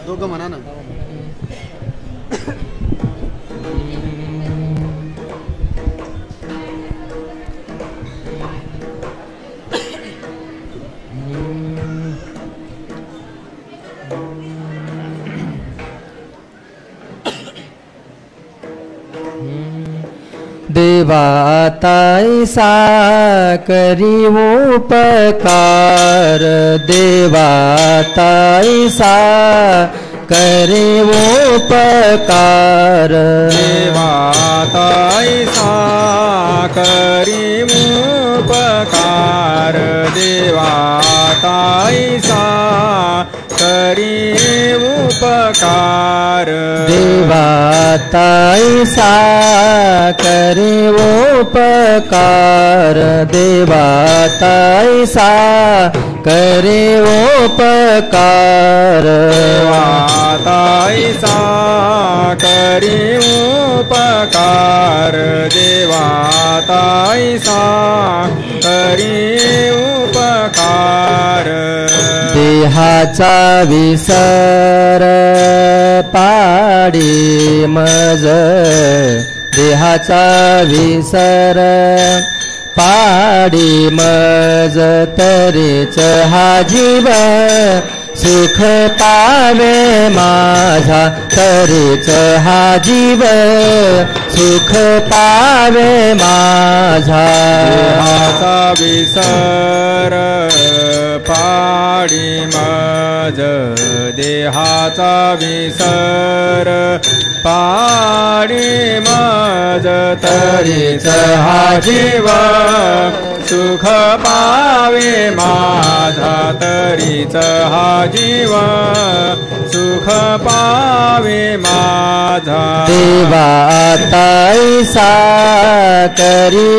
दोघं म्हणा ना. देवा ताईसा करी उपकार, देवा ताईसा करे उपकार, देवा ताईसा करी उपकार, देवा ताईसा करी उपकार, देवा ताईसा करे उपकार, देवा ताईसा करे उपकार, देवा ताईसा करी उपकार, देवा ताईसा करी उपकार, देहाचा विसर पाडी मज, देहाचा विसर पाडी मज, तरीच हा जीव सुख पावे माझा, तरीच हा जीव सुख पावे माझा, देहाचा विसर पाडी मज, देहाचा विसर पाडी मज, तरीच हा जीव सुख पावे माझा, तरीच हा जीव सुख पावे माझा, देवा ताईसा करी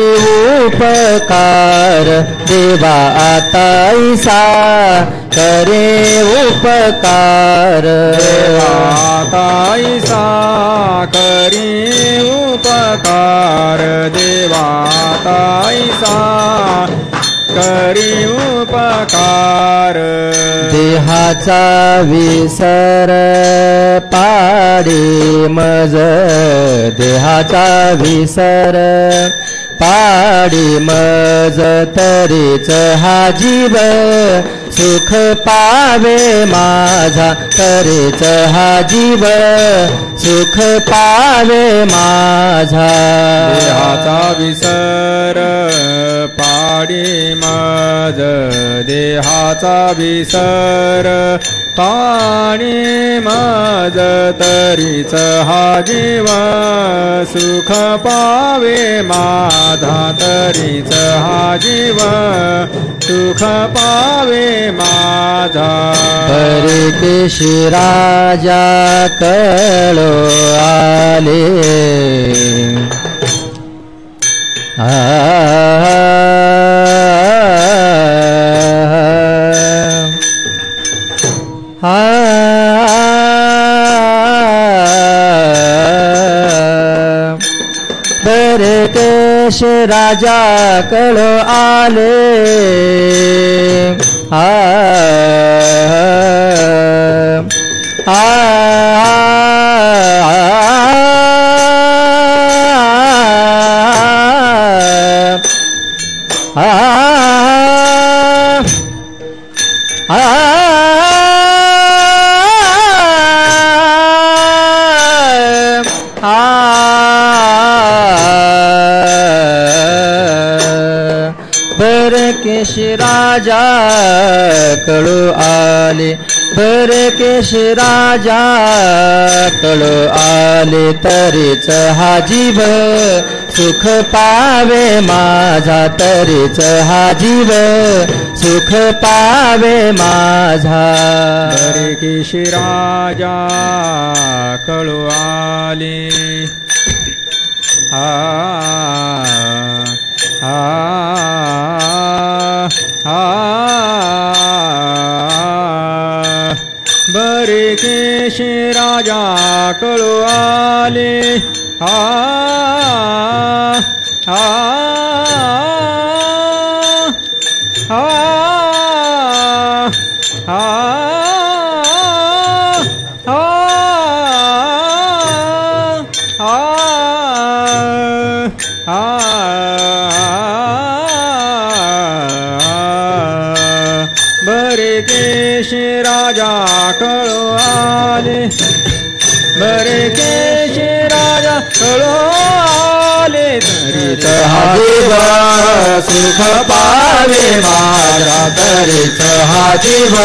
उपकार, देवा ताईसा करे उपकार, देवा ताईसा करी उपकार, देवा ताईसा करी उपकार, देहाचा विसर पाडी मज, देहाचा विसर पाडी मज, तरीच हा जीव सुख पावे माझा, तरीच हा जीव सुख पावे माझा, देहाचा विसर पाडी मज, देहाचा विसर पाडी मज, तरीच हा जीव सुख पावे माझा, तरीच हा जीव सुख पावे माझा, परदेशी राजा कळो आले, परदेश राजा कळो आले, बरकेश राजा कळो आले, बरकेश राजा कळो आले, तरीच हा जीव सुख पावे माझा, तरीच हा जीव सुख पावे माझा, बरकेश राजा कळो आले, बरकेश राजा कळो आले, बरे केशी राजा कळो आले बरे केशी राजा कळो आले तरीच हा जीव सुख पावे माझा तरीच हा जीव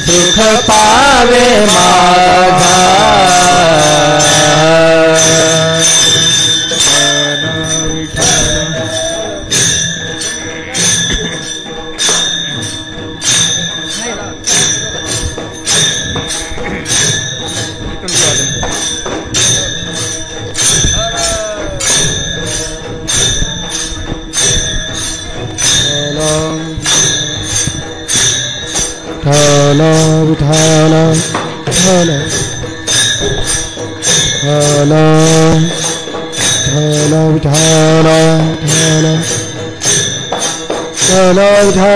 सुख पावे माझा विठाला विठाला विठाला विठाला विठाला विठाला विठाला विठाला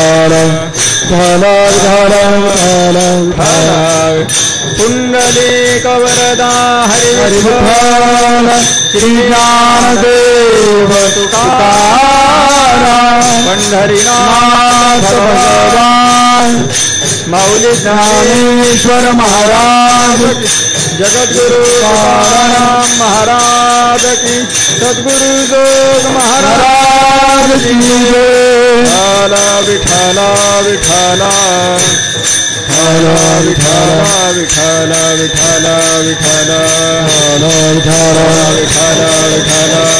विठाला विठाला विठाला विठाला पुंडलीक वरदा हरि विठ्ठल श्री ज्ञानदेव तुकाराम पंढरीनाथ भगवान माऊली ज्ञानेश्वर महाराज जगद्गुरु तुकाराम महाराज की सद्गुरु जोग महाराज की विठाला विठाला विठाला विठाला विठाला विठाला विठाला विठाला विठाला विठाला विठाला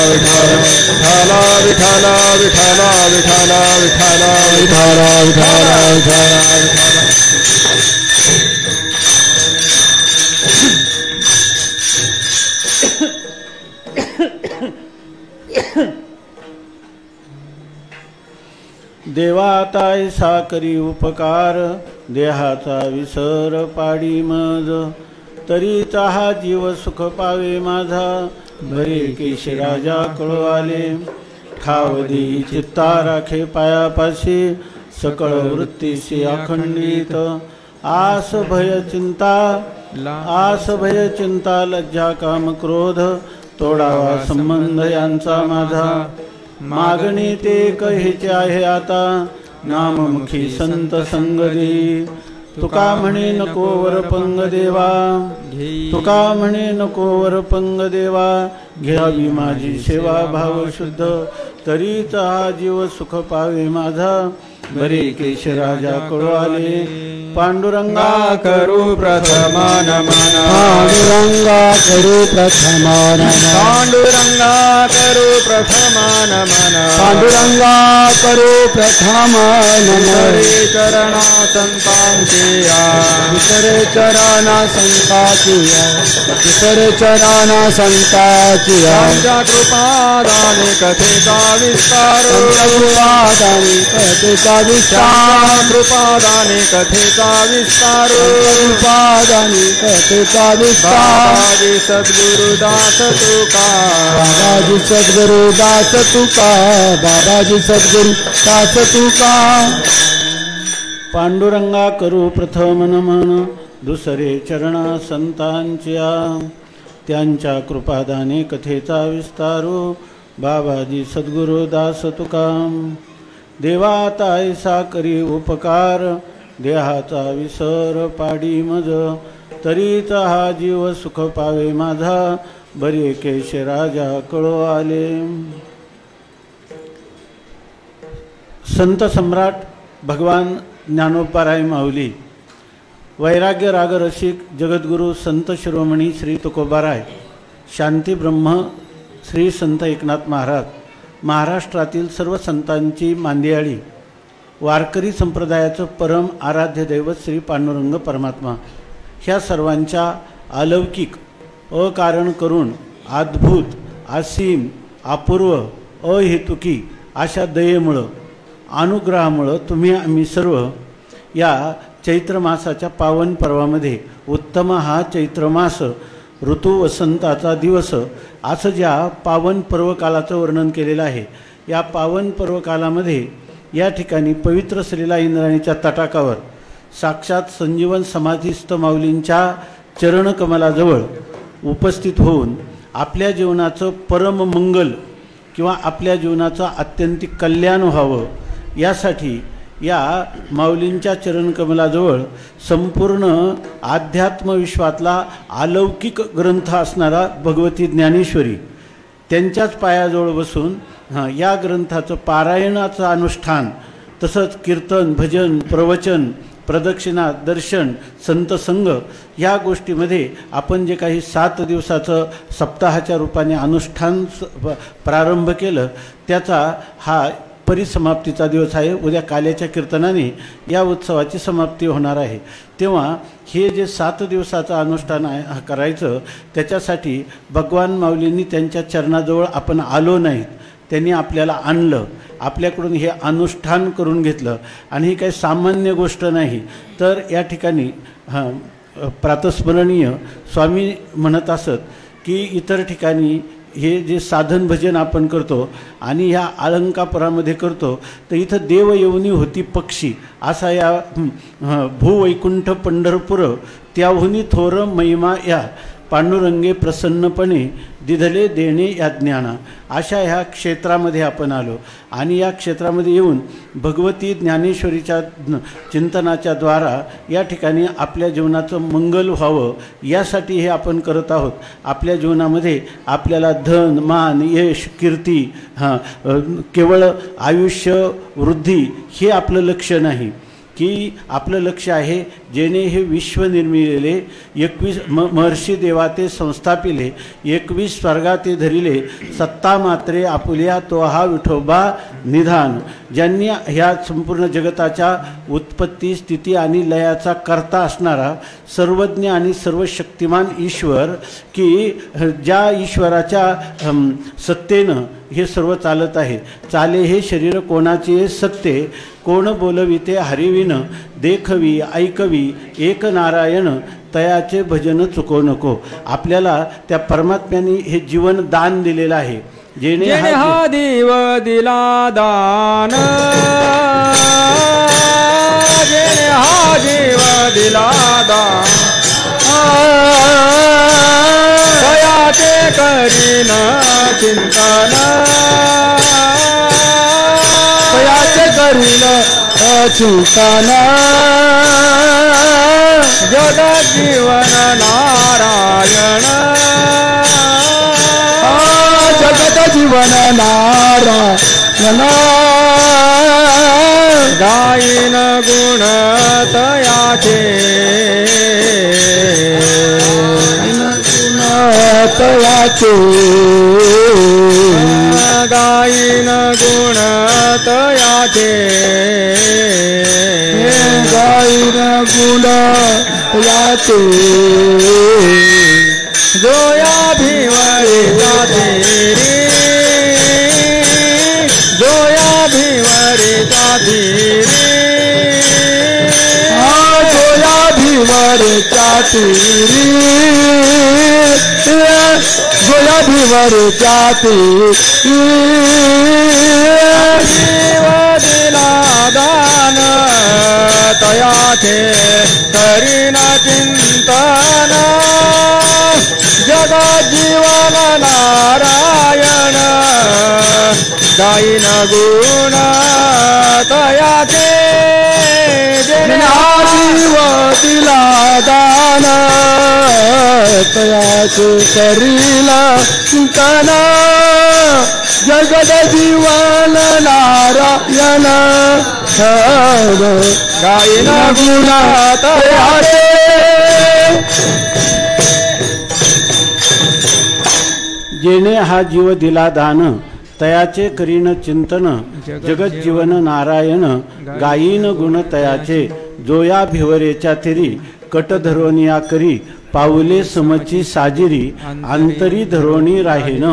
विठाला विठाला विठाला विठाला विठाला विठाला विठाला देवाता ऐसा करी उपकार देहाचा विसर पाडी मज तरीचा हा जीव सुख पावे माझा बरे केशी राजा कळो आले ठावदी चित्ता राखे पायापाशी सकळ वृत्तीशी अखंडित आस भय चिंता लज्जा काम क्रोध तोडावा संबंध यांचा माझा मागणी ते कहेचे आहे आता नाममुखी संत संग दे तुका म्हणे नको वर पंग देवा तुका म्हणे नको वर पंग देवा घ्यावी माझी सेवा भाव शुद्ध तरीच हा जीव सुख पावे माझा बरे केश राजा कळो आले पांडुरंगा करू प्रथम नमन पांडुरंगा करू प्रथम नमन पांडुरंगा करू प्रथम नमन पांडुरंगा करू प्रथम नमन चरणा संतांची विसरे चरणा संताची विसरे चरणा संताची त्यांच्या कृपादाने कथेचा विस्तार कृपादानी कथेचा विस्तार कृपादाने कथेचा विस्तार कृपादानी कथेचा विस्तार बाबाजी सद्गुरुदास तुका बाबाजी सद्गुरुदास तुका बाबाजी सद्गुरुदास तुका पांडुरंगा करू प्रथम नमन दुसरे चरणा संतांच्या त्यांच्या कृपादाने कथेचा विस्तारू बाबाजी सद्गुरु दास तुका देवाता ऐसा करी उपकार देहाचा विसर पाडी मज तरीच हा जीव सुख पावे माझा बरे केश राजा कळो आले. संत सम्राट भगवान ज्ञानोबाराय माऊली वैराग्य रागरसिक जगद्गुरु संत शिरोमणी श्री तुकोबाराय शांती ब्रह्म श्री संत एकनाथ महाराज महाराष्ट्रातील सर्व संतांची मांदियाळी वारकरी संप्रदायाचं परम आराध्य दैवत श्री पांडुरंग परमात्मा ह्या सर्वांच्या अलौकिक अकारण करून अद्भुत असीम अपूर्व अहेतुकी अशा दयेमुळं अनुग्रहामुळं तुम्ही आम्ही सर्व या चैत्र मासाच्या पावन पर्वामध्ये उत्तम हा चैत्र मास ऋतू वसंताचा दिवस असं ज्या पावन पर्वकालाचं वर्णन केलेलं आहे. या पावन पर्वकालामध्ये या ठिकाणी पवित्र श्रीला इंद्राणीच्या तटाकावर साक्षात संजीवन समाधीस्थ माऊलींच्या चरणकमलाजवळ उपस्थित होऊन आपल्या जीवनाचं परम मंगल किंवा आपल्या जीवनाचं आत्यंतिक कल्याण व्हावं यासाठी या माऊलींच्या चरणकमलाजवळ संपूर्ण अध्यात्मविश्वातला अलौकिक ग्रंथ असणारा भगवती ज्ञानेश्वरी त्यांच्याच पायाजवळ बसून या ग्रंथाचं पारायणाचं अनुष्ठान, तसंच कीर्तन, भजन, प्रवचन, प्रदक्षिणा, दर्शन, संतसंग ह्या गोष्टीमध्ये आपण जे काही 7 दिवसाचं सप्ताहाच्या रूपाने अनुष्ठान प्रारंभ केलं त्याचा हा परिसमाप्तीचा दिवस आहे. उद्या काल्याच्या कीर्तनाने या उत्सवाची समाप्ती होणार आहे. तेव्हा हे जे 7 दिवसाचं अनुष्ठान आहे करायचं, त्याच्यासाठी भगवान माऊलींनी त्यांच्या चरणाजवळ आपण आलो नाहीत, त्यांनी आपल्याला आणलं, आपल्याकडून हे अनुष्ठान करून घेतलं. आणि ही काही सामान्य गोष्ट नाही. तर या ठिकाणी प्रातस्मरणीय स्वामी म्हणत असत की इतर ठिकाणी हे जे साधन भजन आपण करतो आणि ह्या अलंकापुरामध्ये करतो, तर इथं देवयवनी होती पक्षी असा या भूवैकुंठ पंढरपूर त्याहुनी थोर महिमा या पांडुरंगे प्रसन्नपणे दिधले देणे या ज्ञाना, अशा ह्या क्षेत्रामध्ये आपण आलो. आणि या क्षेत्रामध्ये येऊन भगवती ज्ञानेश्वरीच्या चिंतनाच्या द्वारा या ठिकाणी आपल्या जीवनाचं मंगल व्हावं यासाठी हे आपण करत आहोत. आपल्या जीवनामध्ये आपल्याला धन, मान, यश, कीर्ती, केवळ आयुष्य वृद्धी हे आपलं लक्ष्य नाही, की आपलं लक्ष आहे जेणे हे विश्व निर्मिलेले 21 महर्षी देवाते संस्थापिले 21 स्वर्गाते धरिले सत्ता मात्रे आपुल्या तो हा विठोबा निधान, ज्यांनी ह्या संपूर्ण जगताच्या उत्पत्ती, स्थिती आणि लयाचा कर्ता असणारा सर्वज्ञ आणि सर्वशक्तिमान ईश्वर, की ज्या ईश्वराच्या सत्तेनं हे सर्व चालत आहे. चाले हे शरीर कोणाचे सत्ते, कोण बोलविते हरिविन, देखवी ऐकवी एक नारायण, तयाचे भजन चुको नको. आपल्याला त्या परमात्म्याने हे जीवन दान दिलेलं आहे. जेणे हा देव दिला दान, जेणे हा देव दिला दान, तयाचे करीन चिंतन, तयाचे करीन चिंतन, जग जीवन नारायण, जगत जीवन नारायण, गायीन गुण तयाचे, तयाचे, गायीन गुण तयाचे, गायीन गुण तयाचे, जोया भिवरे जातेरी, जोया भिवरे जातेरी, जोया भीवर चातिरी, जोया भीवर चातिरी, जीव दिला दान, तयाचे करीन चिंतन, जग जीवन नारायण, गायीन गुण तयाचे, जीव दिला दान, तयाचे करीला चिंतन, जगद जीवन नारायण, गायीन गुण तयाचे. जेणे हा जीव दिला दान, तयाचे करीन चिंतन, जगत जीवन नारायण, गायीन गुण तयाचे, जोया भिवरेच्या थिरी, कट धरोनिया करी, पाऊले समची साजिरी, अंतरी धरोणी राहीन,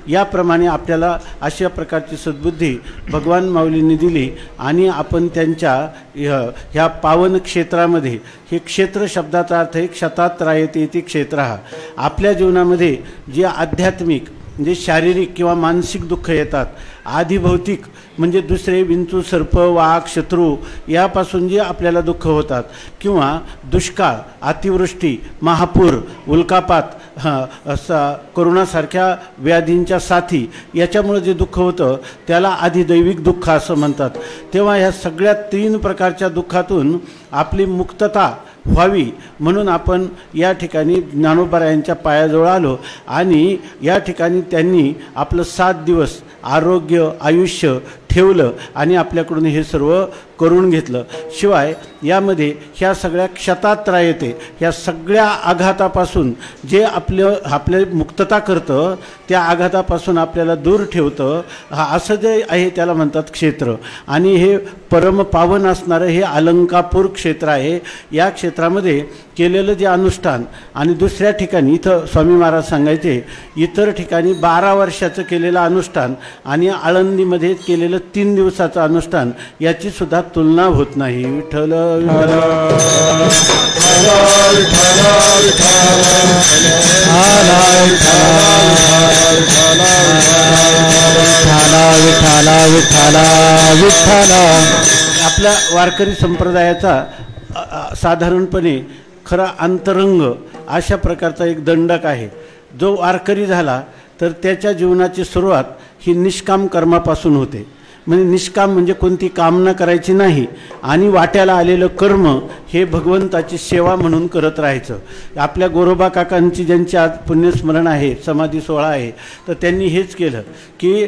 याप्रमाणे आपल्याला अशा प्रकारची सद्बुद्धी भगवान माऊलींनी दिली आणि आपण त्यांच्या ह्या पावन क्षेत्रामध्ये, हे क्षेत्र शब्दाचा अर्थ आहे क्षतात रायते इति क्षेत्रः, आपल्या जीवनामध्ये जे आध्यात्मिक म्हणजे शारीरिक किंवा मानसिक दुःख येतात, आधी भौतिक म्हणजे दुसरे विंचू सर्प वाघ शत्रू यापासून जे आपल्याला दुःख होतात, किंवा दुष्काळ अतिवृष्टी महापूर उल्कापात करोनासारख्या व्याधींच्या साथी याच्यामुळे जे दुःख होतं त्याला अधिदैविक दुःख असं म्हणतात. तेव्हा ह्या सगळ्या 3 प्रकारच्या दुःखातून आपली मुक्तता व्हावी म्हणून आपण या ठिकाणी ज्ञानोबारायांच्या पायाजवळ आलो आणि या ठिकाणी त्यांनी आपलं 7 दिवस आरोग्य आयुष्य ठेवलं आणि आपल्याकडून हे सर्व करून घेतलं. शिवाय यामध्ये ह्या सगळ्या क्षतात रायते, ह्या सगळ्या आघातापासून जे आपले मुक्तता करतं, त्या आघातापासून आपल्याला दूर ठेवतं, असं जे आहे त्याला म्हणतात क्षेत्र. आणि हे परमपावन असणारं हे अलंकापूर क्षेत्र आहे. या क्षेत्रामध्ये केलेलं जे अनुष्ठान आणि दुसऱ्या ठिकाणी इथं स्वामी महाराज सांगायचे इतर ठिकाणी 12 वर्षाचं केलेलं अनुष्ठान आणि आळंदीमध्ये केलेलं 3 दिवसाचं अनुष्ठान याची सुद्धा तुलना होत नाही. विठ्ठल आपल्या वारकरी संप्रदायाचा साधारणपणे खरा अंतरंग अशा प्रकारचा एक दंडक आहे. जो वारकरी झाला तर त्याच्या जीवनाची सुरुवात ही निष्काम कर्मापासून होते. म्हणजे निष्काम म्हणजे कोणती कामना करायची नाही आणि वाट्याला आलेलं कर्म हे भगवंताची सेवा म्हणून करत राहायचं. आपल्या गोरोबा काकांची ज्यांची आज पुण्यस्मरण आहे, समाधी सोहळा आहे, तर त्यांनी हेच केलं की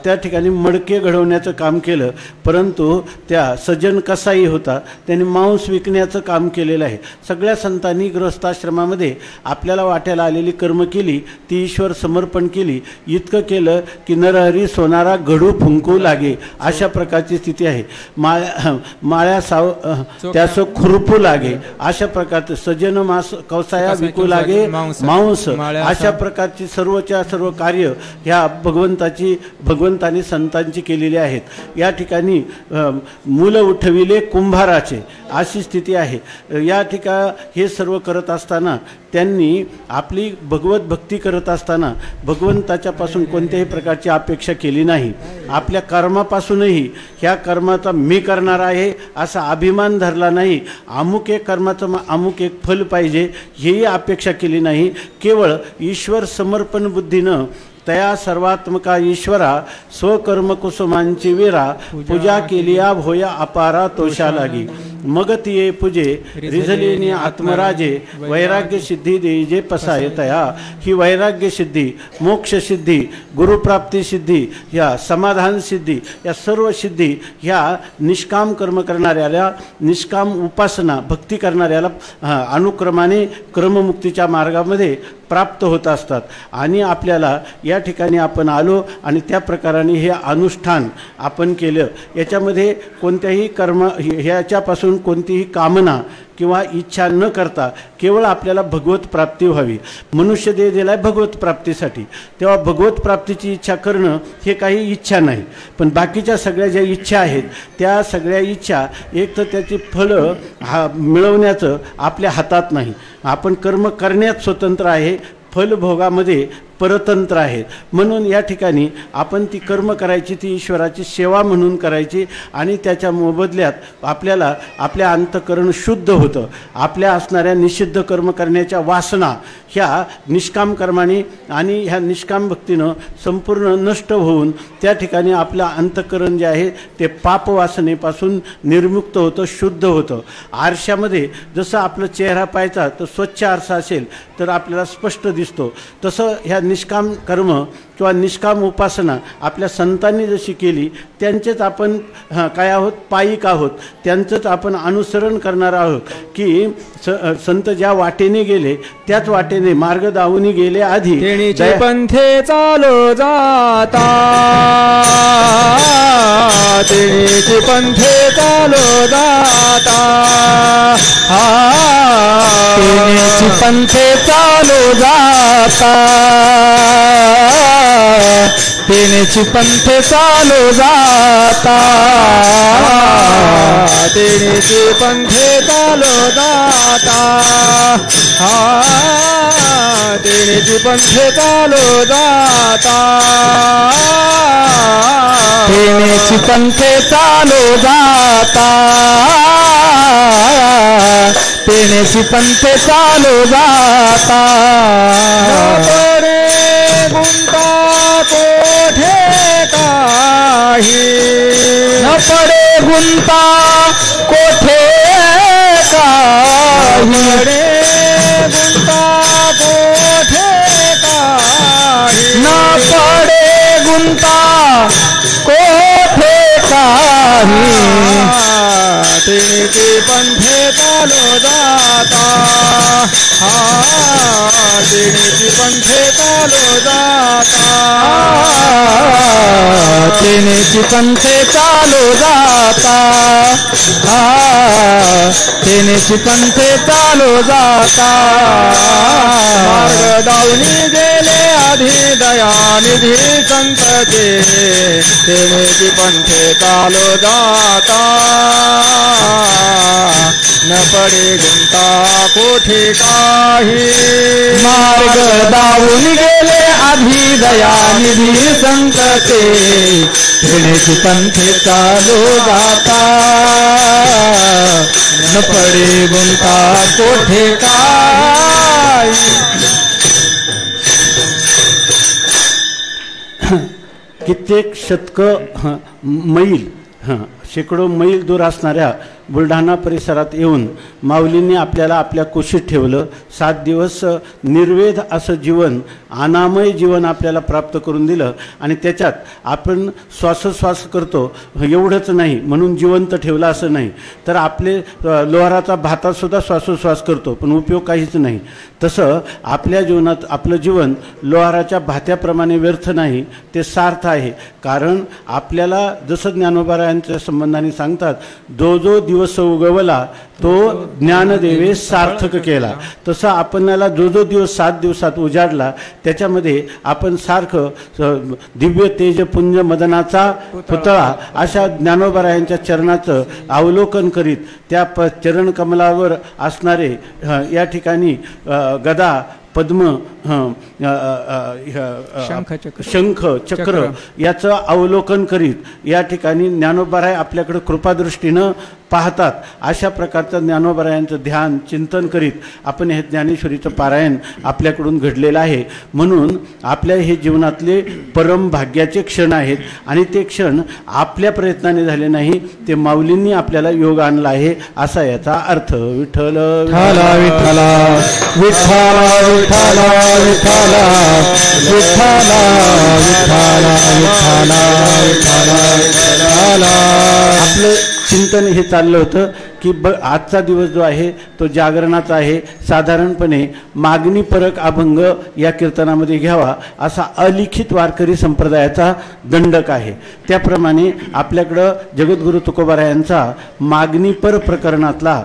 त्या ठिकाणी मडके घडवण्याचं काम केलं. परंतु त्या सज्जन कसाई होता त्यांनी मांस विकण्याचं काम केलेलं आहे. सगळ्या संतांनी गृहस्थाश्रमामध्ये आपल्याला वाट्याला आलेली कर्म केली, ती ईश्वर समर्पण केली. इतकं केलं की नरहरी सोनारा घडू फुंकू लागे अशा प्रकारची स्थिती आहे. माळ्या साव त्यास खुरपू लागे अशा प्रकारचं सजन मास कवसाया विकू लागे मांस अशा प्रकारची सर्वच्या सर्व कार्य ह्या भगवंतानी संतांची केलेली आहेत. या ठिकाणी मुलं उठविले कुंभाराचे अशी स्थिती आहे. या ठिकाणी हे सर्व करत असताना त्यांनी आपली भगवत भक्ती करत असताना भगवंताच्यापासून कोणत्याही प्रकारची अपेक्षा केली नाही. आपल्या कर्मापासूनही ह्या कर्माचा मी करणार आहे असा अभिमान धरला नाही. अमुक एक कर्माचं अमुक एक फल पाहिजे हेही अपेक्षा केली नाही. केवळ ईश्वर समर्पण बुद्धीनं तया सर्वात्मका ईश्वरा स्वकर्म कुसुमांची वीरा पूजा केलिया भोया अपारा तोषा लागी मग तिये पूजे रिझलेनी आत्मराजे वैराग्य सिद्धी देजे पसाय तया. ही वैराग्य सिद्धी मोक्ष सिद्धी गुरुप्राप्ती सिद्धी ह्या समाधान सिद्धी या सर्व सिद्धी ह्या निष्काम कर्म करणाऱ्याला निष्काम उपासना भक्ती करणाऱ्याला अनुक्रमाने क्रममुक्तीच्या मार्गामध्ये प्राप्त होत असतात. आणि आपल्याला या ठिकाणी आपण आलो आणि त्या प्रकाराने हे अनुष्ठान आपण केलं. याच्यामध्ये कोणत्याही कर्म ह्याच्यापासून कोणतीही कामना किंवा इच्छा न करता केवळ आपल्याला भगवत प्राप्ती व्हावी. मनुष्य देह दिलाय भगवत प्राप्तीसाठी, तेव्हा भगवत प्राप्तीची इच्छा करणं हे काही इच्छा नाही. पण बाकीच्या सगळ्या ज्या इच्छा आहेत त्या सगळ्या इच्छा एक तर त्याची फळं मिळवण्याचं आपल्या हातात नाही. आपण कर्म करण्यात स्वतंत्र आहे, फलभोगामध्ये परतंत्र आहेत. म्हणून या ठिकाणी आपण ती कर्म करायची, ती ईश्वराची सेवा म्हणून करायची आणि त्याच्या मोबदल्यात आपल्याला आपल्या अंतःकरण शुद्ध होतं. आपल्या असणाऱ्या निषिद्ध कर्म करण्याच्या वासना ह्या निष्काम कर्माने आणि ह्या निष्काम भक्तीनं संपूर्ण नष्ट होऊन त्या ठिकाणी आपलं अंतःकरण जे आहे ते पापवासनेपासून निर्मुक्त होतं, शुद्ध होतं. आरशामध्ये जसं आपलं चेहरा पाहायचा तर स्वच्छ आरसा असेल तर आपल्याला स्पष्ट दिसतो, तसं ह्या निष्काम कर्म किंवा निष्काम उपासना आपल्या संतांनी जशी केली त्यांचेच आपण काय आहोत, पायिक आहोत. त्यांचंच आपण अनुसरण करणार आहोत की संत ज्या वाटेने गेले त्याच वाटेने मार्ग दावून गेले आधी तेणीचे पंथे चालो जाता तेणीचे तिनेची पंथे चालो जाता तिनेची पंथे चालो जाता तिनेची पंथे चालो जाता तिनेची पंथे चालो जाता तिनेची पंथे चालो जाता तिनेची पंथे चालो जाता तिनेची पंथे चालो जाता पडे गुंता कोठे काही न पडे गुंता कोठे काही पडे गुंता कोठे काही न पडे गुंता कोठे काही तिनेची पंथे चालो जाता तिनेची पंथे चालो जाता तिनेची पंथे चालो जाता तिनेची पंथे चालो जाता मार्ग दावणी गेले आधी दयानिधी संतते तिनेची पंथे चालो जाता न पडे गुंता कोठे काही मार्ग दावून गेले आधी दयानिधी संतते तिनेची पंथे चालो जाता न पडे गुंता कोठे काय कित्येक शतक मैल शेकडो मैल दूर असणाऱ्या बुलढाणा परिसरात येऊन माऊलींनी आपल्याला आपल्या कुशीत ठेवलं. 7 दिवस निर्वेद असं जीवन, अनामय जीवन आपल्याला प्राप्त करून दिलं आणि त्याच्यात आपण श्वासोश्वास करतो एवढंच नाही म्हणून जिवंत ठेवलं असं नाही, तर आपले लोहाराचा भातासुद्धा श्वासोश्वास करतो पण उपयोग काहीच नाही. तसं आपल्या जीवनात आपलं जीवन लोहाराच्या भात्याप्रमाणे व्यर्थ नाही, ते सार्थ आहे. कारण आपल्याला जसं ज्ञानोबारायांच्या संबंधाने सांगतात, जो जो दिवस उगवला तो ज्ञानदेवे सार्थक केला, तसं आपल्याला जो जो दिवस 7 दिवसात उजाडला त्याच्यामध्ये आपण सारखं दिव्य तेज पुंज मदनाचा पुतळा अशा ज्ञानोबारायांच्या चरणाचं अवलोकन करीत त्या चरणकमलावर असणारे या ठिकाणी गदा पद्म शंख चक्र याचं अवलोकन करीत या ठिकाणी ज्ञानोबाराय आपल्याकडे कृपादृष्टीनं पाहतात. अशा प्रकारचं ज्ञानोबारायांचं ध्यान चिंतन करीत आपण हे ज्ञानेश्वरीचं पारायण आपल्याकडून घडलेलं आहे. म्हणून आपल्या हे जीवनातले परम भाग्याचे क्षण आहेत आणि ते क्षण आपल्या प्रयत्नाने झाले नाही, ते माऊलींनी आपल्याला योग आणला आहे असा याचा अर्थ. विठ्ठल विठ्ठला विठ्ठला विठ्ठला विठ्ठला विठ्ठला विठ्ठला विठ्ठला विठ्ठला विठ्ठला. आपलं चिंतन हे चाललं होतं की आजचा दिवस जो आहे तो जागरणाचा आहे. साधारणपणे मागणी परक अभंग या कीर्तनामध्ये घ्यावा असा अलिखित वारकरी संप्रदायाचा दंडक आहे. त्याप्रमाणे आपल्याकडं जगद्गुरु तुकोबारायांचा मागणीपर प्रकरणातला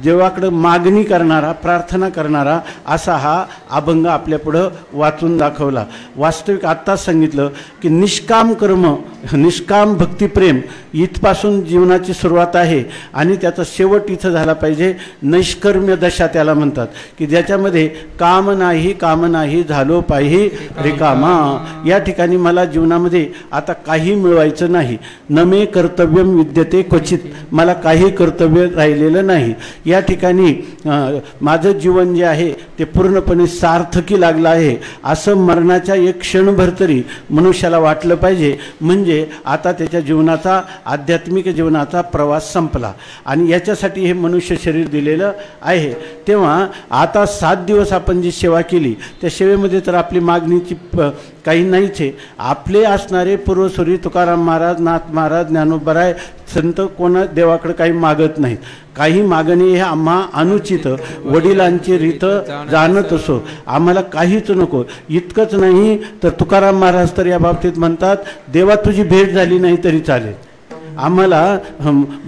देवाकडं मागणी करणारा, प्रार्थना करणारा असा हा अभंग आपल्यापुढं वाचून दाखवला. वास्तविक आत्ताच सांगितलं की निष्काम कर्म, निष्काम भक्तिप्रेम इथपासून जीवनाची सुरुवात आहे आणि त्याचा शेवट इथं झाला पाहिजे. नैष्कर्म्य दशा त्याला म्हणतात की ज्याच्यामध्ये काम नाही झालो पाही रिकामा. या ठिकाणी मला जीवनामध्ये आता काही मिळवायचं नाही. न मे कर्तव्यम विद्यते क्वचित, मला काही कर्तव्य राहिलेलं नाही. या ठिकाणी माझं जीवन जे आहे ते पूर्णपणे सार्थकी लागलं आहे असं मरणाच्या एक क्षणभर तरी मनुष्याला वाटलं पाहिजे. म्हणजे आता त्याच्या जीवनाचा, आध्यात्मिक जीवनाचा प्रवास संपला आणि याच्यासाठी हे मनुष्य शरीर दिलेलं आहे. तेव्हा आता 7 दिवस आपण जी सेवा केली त्या सेवेमध्ये तर आपली मागणीची काही नाहीच आहे. आपले असणारे पूर्वसुरी तुकाराम महाराज, नाथ महाराज, ज्ञानोबाराय संत कोणा देवाकडे काही मागत नाहीत. काही मागणी हे आम्हा अनुचित, वडिलांची रीत जाणत असो, आम्हाला काहीच नको. इतकंच नाही तर तुकाराम महाराज तर या बाबतीत म्हणतात, देवा तुझी भेट झाली नाही तरी चालेल. आम्हाला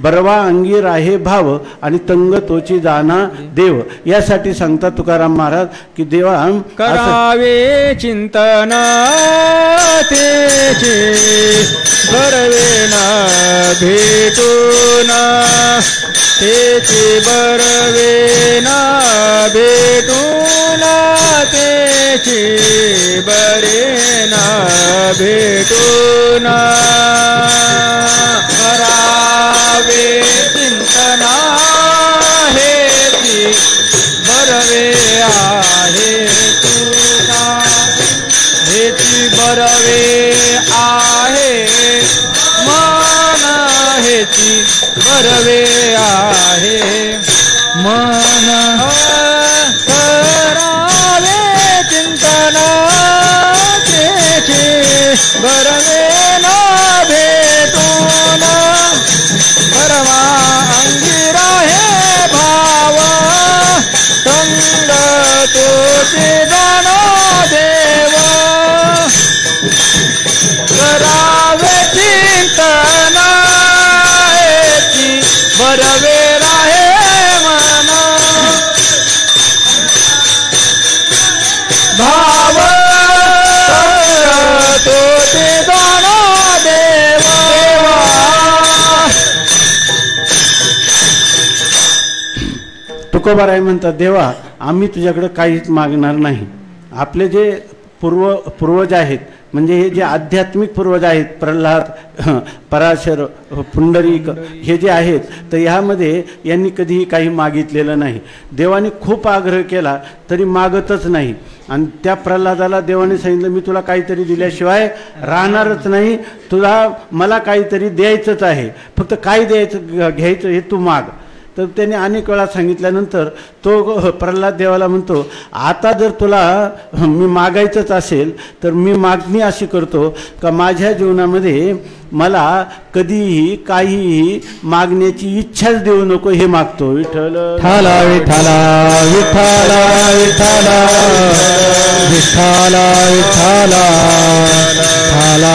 बरवा अंगी राहे भाव आणि तंग तोची जाना देव, यासाठी सांगतात तुकाराम महाराज की देवा करावे चिंतन तेचे बरवे न भेटून, तेचे बरवे न भेटून, तेचे बरे न भेटून. करावे चिंतन हेची बरवे आहे तुला, हेची बरवे आहे मन, हेची बरवे आहे मन. करावे चिंतन तेचे बरवे न भेटून, बरवा अंगी राहे भाव तंग तोचे जाणो देव. करावे चिंतन हेची बरवे राहे मन, भाव तोचे जाणो देव. तुकोबाराय म्हणतात देवा आम्ही तुझ्याकडे काहीच मागणार नाही. आपले जे पूर्वज आहेत, म्हणजे हे जे आध्यात्मिक पूर्वज आहेत, प्रल्हाद, पराशर, पुंडरीक, हे जे आहेत, तर ह्यामध्ये यांनी कधीही काही मागितलेलं नाही. देवाने खूप आग्रह केला तरी मागतच नाही. आणि त्या प्रल्हादाला देवाने सांगितलं मी तुला काहीतरी दिल्याशिवाय राहणारच नाही, तुला मला काहीतरी द्यायचंच आहे, फक्त काय द्यायचं घ्यायचं हे तू माग. तर त्याने अनेक वेळा सांगितल्यानंतर तो प्रल्हाद देवाला म्हणतो आता जर तुला मी मागायचंच असेल तर मी मागणी अशी करतो का माझ्या जीवनामध्ये मला कधीही काहीही मागण्याची इच्छाच देऊ नको, हे मागतो. विठ्ठल विठ्ठला विठ्ठला विठ्ठला विठ्ठला विठ्ठला विठ्ठला.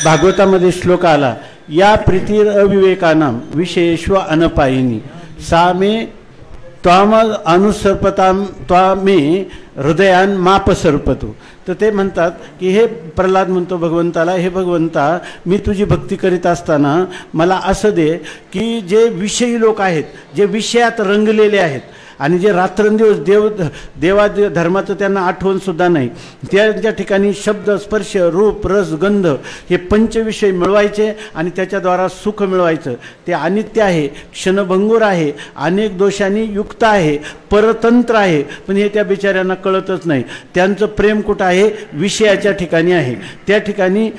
भागवतामध्ये श्लोक आला या प्रीतीर अविवेकानाम विशेष्व अनपायिनी सामे त्वाम अनुसर्पताम त्वामे हृदयान माप सर्पतो. तर ते म्हणतात की हे प्रल्हाद म्हणतो भगवंताला, हे भगवंता मी तुझी भक्ती करीत असताना मला असं दे की जे विषयी लोक आहेत, जे विषयात रंगलेले आहेत आणि जे रात्रंदिवस देवा धर्माचं त्यांना आठवणसुद्धा नाही, त्यांच्या ठिकाणी शब्द स्पर्श रूप रस गंध हे पंचविषय मिळवायचे आणि त्याच्याद्वारा सुख मिळवायचं. ते अनित्य आहे, क्षणभंगूर आहे, अनेक दोषांनी युक्त आहे, परतंत्र आहे, पण हे त्या बिचाऱ्यांना कळतच नाही. त्यांचं प्रेम कुठं आहे? विषयाच्या ठिकाणी आहे. त्या ठिकाणी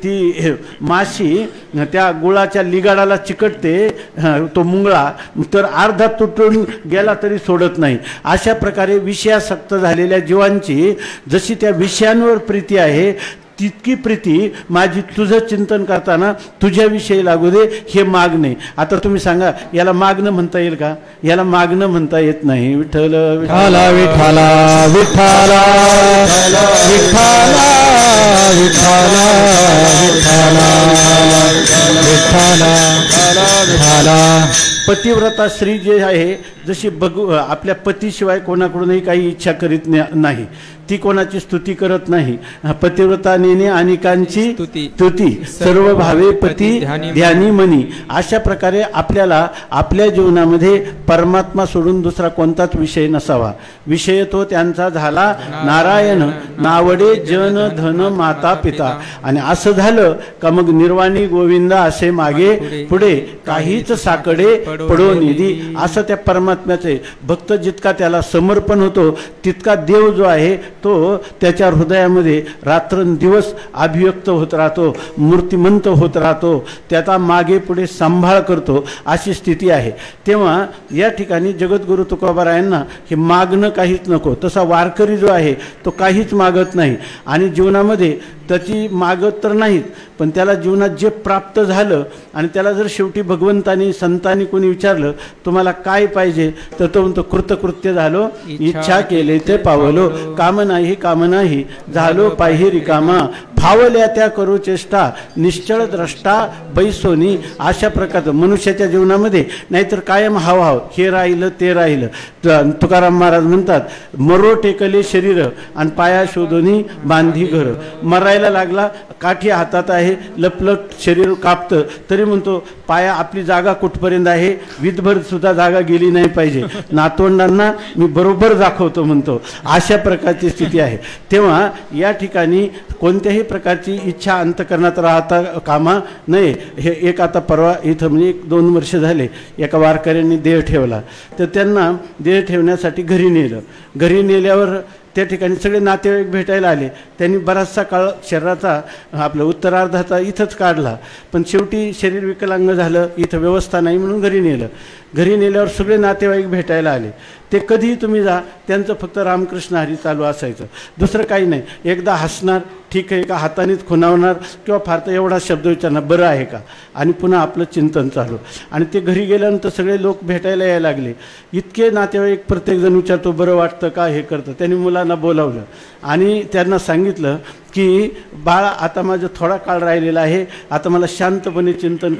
ती माशी त्या गुळाच्या लिगाडाला चिकटते, तो मुंगळा तर अर्धा तुटून गेला तरी सोडत नाही. अशा प्रकारे विषयासक्त झालेल्या जीवांची जशी त्या विषयांवर प्रीती आहे तितकी प्रीती माझी तुझं चिंतन करताना तुझ्याविषयी लागू दे, हे मागणे. आता तुम्ही सांगा याला मागणं म्हणता येईल का? याला मागणं म्हणता येत नाही. विठ्ठल विठ्ठला विठ्ठला विठ्ठला विठ्ठला विठ्ठला विठ्ठला विठ्ठला. पतिव्रता स्त्री जे आहे जशी आपल्या पतीशिवाय कोणाकडूनही काही इच्छा करीत नाही, ती कोणाची स्तुती करत नाही. पतिव्रता नेने अनेकांची स्तुती सर्व भावे पती ध्यानी मनी. अशा प्रकारे आपल्याला आपल्या जीवनामध्ये परमात्मा सोडून दुसरा कोणताच विषय नसावा. विषय तो त्यांचा झाला नारायण, नावडे जन धन माता पिता. आणि असं झालं का मग निर्वाणी गोविंद असे मागे पुढे काहीच साकडे पडो निधी. असं त्या परमात्म्याचे भक्त जितका त्याला समर्पण होतो तितका देव जो आहे तो त्याच्या हृदयामध्ये रात्रंदिवस अभिव्यक्त होत राहतो, मूर्तिमंत होत राहतो, त्याचा मागे पुढे सांभाळ करतो. अशी स्थिती आहे. तेव्हा या ठिकाणी जगद्गुरु तुकोबारायांना हे मागणं काहीच नको. तसा वारकरी जो आहे तो काहीच मागत नाही आणि जीवनामध्ये त्याची मागत तर नाहीत, पण त्याला जीवनात जे प्राप्त झालं आणि त्याला जर शेवटी भगवंतानी संतांनी कोणी विचारलं तुम्हाला काय पाहिजे तर तो म्हणतो कृतकृत्य झालो, इच्छा केले ते पावलो, काम नाही झालो पाहि रिकामा, फावल्या त्या करू चेष्टा निश्चळ द्रष्टा बैसोनी. अशा प्रकारचं मनुष्याच्या जीवनामध्ये नाहीतर कायम हावहाव, हे राहिलं ते राहिलं. तुकाराम महाराज म्हणतात, मरो टेकले शरीर आणि पाया शोधूनी बांधी घर. मरायला लागला, काठी हातात आहे, लपलप शरीर कापतं, तरी म्हणतो पाया आपली जागा कुठपर्यंत आहे, विधभर सुद्धा जागा गेली नाही पाहिजे, नातवंडांना मी बरोबर दाखवतो म्हणतो. अशा प्रकारची स्थिती आहे. तेव्हा या ठिकाणी कोणत्याही प्रकारची इच्छा अंतकरणात राहता कामा नये. हे एक आता परवा इथं म्हणजे 1-2 वर्ष झाले एका वारकऱ्यांनी देह ठेवला, तर त्यांना देह ठेवण्यासाठी घरी नेलं. घरी नेल्यावर त्या ठिकाणी सगळे नातेवाईक भेटायला आले. त्यांनी बराचसा काळ शरीराचा आपला उत्तरार्धाचा इथंच काढला, पण शेवटी शरीर विकलांग झालं, इथं व्यवस्था नाही म्हणून घरी नेलं. घरी नेल्यावर सगळे नातेवाईक भेटायला आले. ते कधीही तुम्ही जा, त्यांचं फक्त रामकृष्ण हरी चालू असायचं, दुसरं काही नाही. एकदा हसणार, ठीक आहे का, हातानेच खुणावणार किंवा फार तर एवढा शब्द विचारणार, बरं आहे का, आणि पुन्हा आपलं चिंतन चालू. आणि ते घरी गेल्यानंतर सगळे लोक भेटायला यायला लागले. इतके नातेवाईक प्रत्येकजण विचारतो, बरं वाटतं का, हे करतं. त्यांनी मुलांना बोलावलं आणि त्यांना सांगितलं की बाळा, आता माझं थोडा काळ राहिलेला आहे, आता मला शांतपणे चिंतन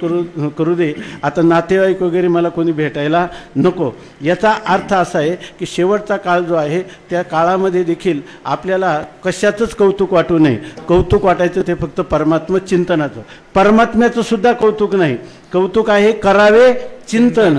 करू दे, आता नातेवाईक वगैरे मला कोणी भेटायला नको. याचा अर्थ असा आहे की शेवटचा काळ जो आहे त्या काळामध्ये देखील आपल्याला कशाचंच कौतुक वाटू नये. कौतुक वाटायचं ते फक्त परमात्मा चिंतनाचं. परमात्म्याचं सुद्धा कौतुक नाही, कौतुक आहे करावे चिंतन,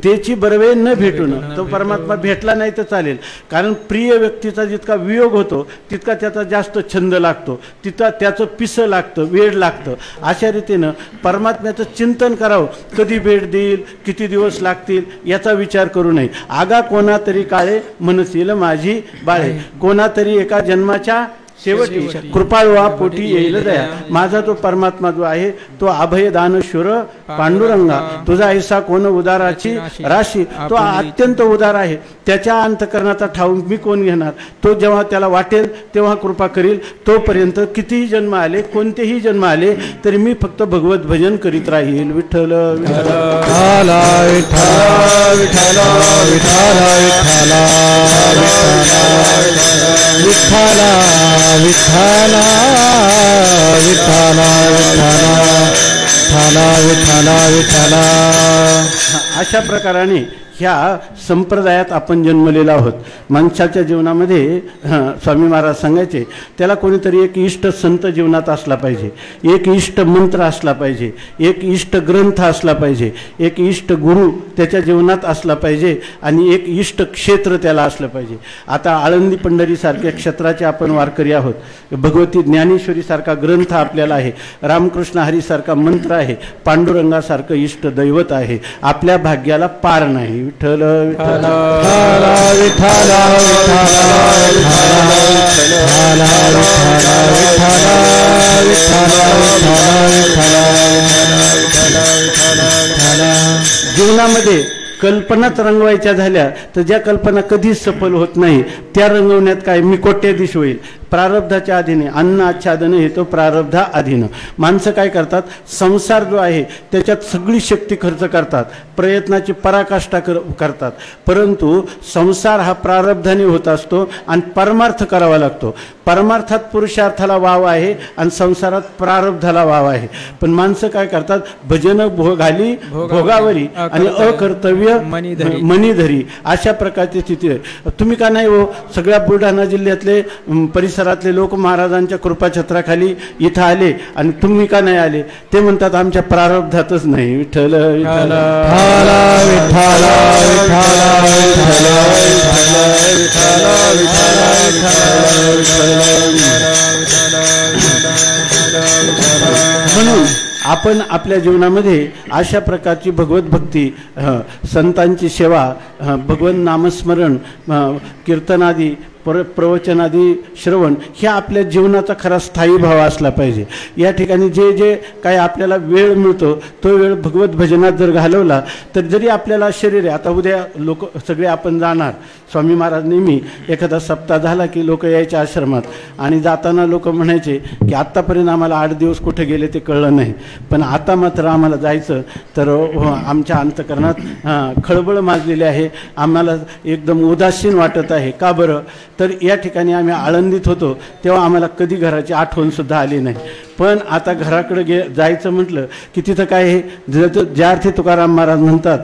त्याची बरवे न भेटून. तो परमात्मा भेटला नाही तर चालेल, कारण प्रिय व्यक्तीचा जितका वियोग होतो तितका त्याचा जास्त छंद लागतो, तितका त्याचं पिसं लागतं, वेळ लागतं. अशा रीतीनं परमात्म्याचं चिंतन करावं. कधी भेट देईल, किती दिवस लागतील याचा विचार करू नये. आगा कोणा तरी काळे मनसील माझी बाळे, कोणातरी एका जन्माच्या शेवटी कृपाळवा पोटी येईल दया. माझा तो परमात्मा जो आहे तो अभय दानशूर पांडुरंगा, तुझा ऐसा कोण उदाराची राशी. तो अत्यंत उदार आहे, त्याच्या अंतकरणाचा ठाऊक मी कोण घेणार. तो जेव्हा त्याला वाटेल तेव्हा कृपा करील. तोपर्यंत कितीही जन्म आले, कोणतेही जन्म आले तरी मी फक्त भगवत भजन करीत राहील. विठ्ठल विठ्ठल विठ्ठला विठ्ठला विठ्ठला विठ्ठला विठ्ठला विठ्ठला. अशा प्रकाराने ह्या संप्रदायात आपण जन्मलेला आहोत. माणसाच्या जीवनामध्ये स्वामी महाराज सांगायचे, त्याला कोणीतरी एक इष्ट संत जीवनात असला पाहिजे, एक इष्ट मंत्र असला पाहिजे, एक इष्ट ग्रंथ असला पाहिजे, एक इष्ट गुरु त्याच्या जीवनात असला पाहिजे आणि एक इष्ट क्षेत्र त्याला असलं पाहिजे. आता आळंदी पंढरीसारख्या क्षेत्राचे आपण वारकरी आहोत. भगवती ज्ञानेश्वरीसारखा ग्रंथ आपल्याला आहे, रामकृष्ण हरीसारखा मंत्र आहे, पांडुरंगासारखं इष्ट दैवत आहे. आपल्या भाग्याला पार नाही. विठ्ठल विठ्ठला विठ्ठला जीवनामध्ये कल्पनाच रंगवायच्या झाल्या तर ज्या कल्पना कधीच सफल होत नाही त्या रंगवण्यात काय मी कोट्याधीश होईल. प्रारब्धाच्या अधीने अन्न आच्छादन हे तो प्रारब्धा अधीन. माणसं काय करतात, संसार जो आहे त्याच्यात सगळी शक्ती खर्च करतात, प्रयत्नाची पराकाष्ठा करतात, परंतु संसार हा प्रारब्धाने होत असतो आणि परमार्थ करावा लागतो. परमार्थात पुरुषार्थाला वाव आहे आणि संसारात प्रारब्धाला वाव आहे. पण माणसं काय करतात, भजन भोगाली भोगावरी आणि अकर्तव्य मनीधरी, अशा प्रकारची स्थिती आहे. तुम्ही का नाही हो, सगळ्या बुलढाणा जिल्ह्यातले परिसरातले लोक महाराजांच्या कृपाछत्राखाली इथं आले आणि तुम्ही का नाही आले. ते म्हणतात आमच्या प्रारब्धातच नाही. विठ्ठल विठ्ठला म्हणून आपण आपल्या जीवनामध्ये अशा प्रकारची भगवत भक्ती, संतांची सेवा, भगवंत नामस्मरण, कीर्तनादी, प्रवचनादी श्रवण, ह्या आपल्या जीवनाचा खरा स्थायी भाव असला पाहिजे. या ठिकाणी जे जे काय आपल्याला वेळ मिळतो तो वेळ भगवत भजनात जर घालवला तर जरी आपल्याला शरीर आहे, आता उद्या लोक सगळे आपण जाणार. स्वामी महाराज नेहमी एखादा सप्ताह झाला की लोक यायचे आश्रमात आणि जाताना लोक म्हणायचे की आत्तापर्यंत आम्हाला 8 दिवस कुठे गेले ते कळलं नाही, पण आता मात्र आम्हाला जायचं. तर आमच्या अंतकरणात खळबळ माजलेली आहे, आम्हाला एकदम उदासीन वाटत आहे. का बरं, तर या ठिकाणी आम्ही आळंदीत होतो तेव्हा आम्हाला कधी घराची आठवणसुद्धा आली नाही. पण आता घराकडे जायचं म्हटलं की तिथं काय आहे, ज्या अर्थी तुकाराम महाराज म्हणतात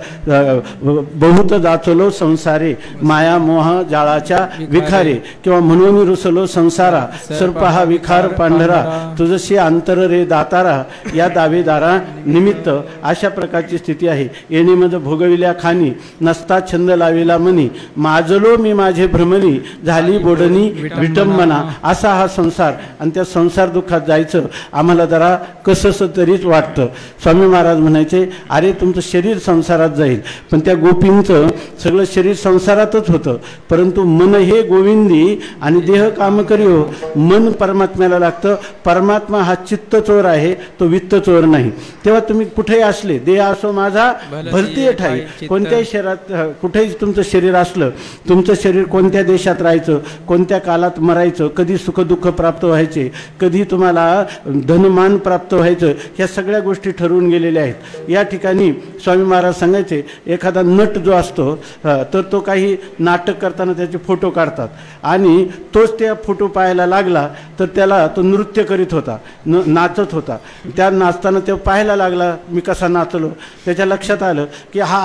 बहुत जाचलो संसारे माया मोह जाळाच्या विखारे, किंवा म्हणून रुसलो संसारा सर्प हा विखार पांढरा, तुझशी अंतर रे दातारा या दावेदारा निमित्त. अशा प्रकारची स्थिती आहे. येणीमध्ये भोगविल्या खानी नसता छंद लाविला मनी, माजलो मी माझे भ्रमणी झाली बोडणी विटंबना. असा हा संसार. आणि त्या संसार दुःखात जायचं आम्हाला जरा कसंसं तरीच वाटतं. स्वामी महाराज म्हणायचे, अरे तुमचं शरीर संसारात जाईल, पण त्या गोपींचं सगळं शरीर संसारातच होतं, परंतु मन हे गोविंदी आणि देह काम करियो. मन परमात्म्याला लागतं. परमात्मा हा चित्त चोर आहे, तो वित्त चोर नाही. तेव्हा तुम्ही कुठेही असले, देह असो माझा भलती ठाई, कोणत्याही शहरात कुठेही तुमचं शरीर असलं, तुमचं शरीर कोणत्या देशात राहायचं, कोणत्या कालात मरायचं, कधी सुखदुःख प्राप्त व्हायचे, कधी तुम्हाला धनमान प्राप्त व्हायचं, ह्या सगळ्या गोष्टी ठरवून गेलेल्या आहेत. या ठिकाणी स्वामी महाराज सांगायचे, एखादा नट जो असतो तर तो काही नाटक करताना त्याचे फोटो काढतात आणि तोच त्या फोटो पाहायला लागला तर त्याला तो नृत्य करीत होता, नाचत होता. त्या नाचताना तो पाहायला लागला मी कसा नाचलो. त्याच्या लक्षात आलं की हा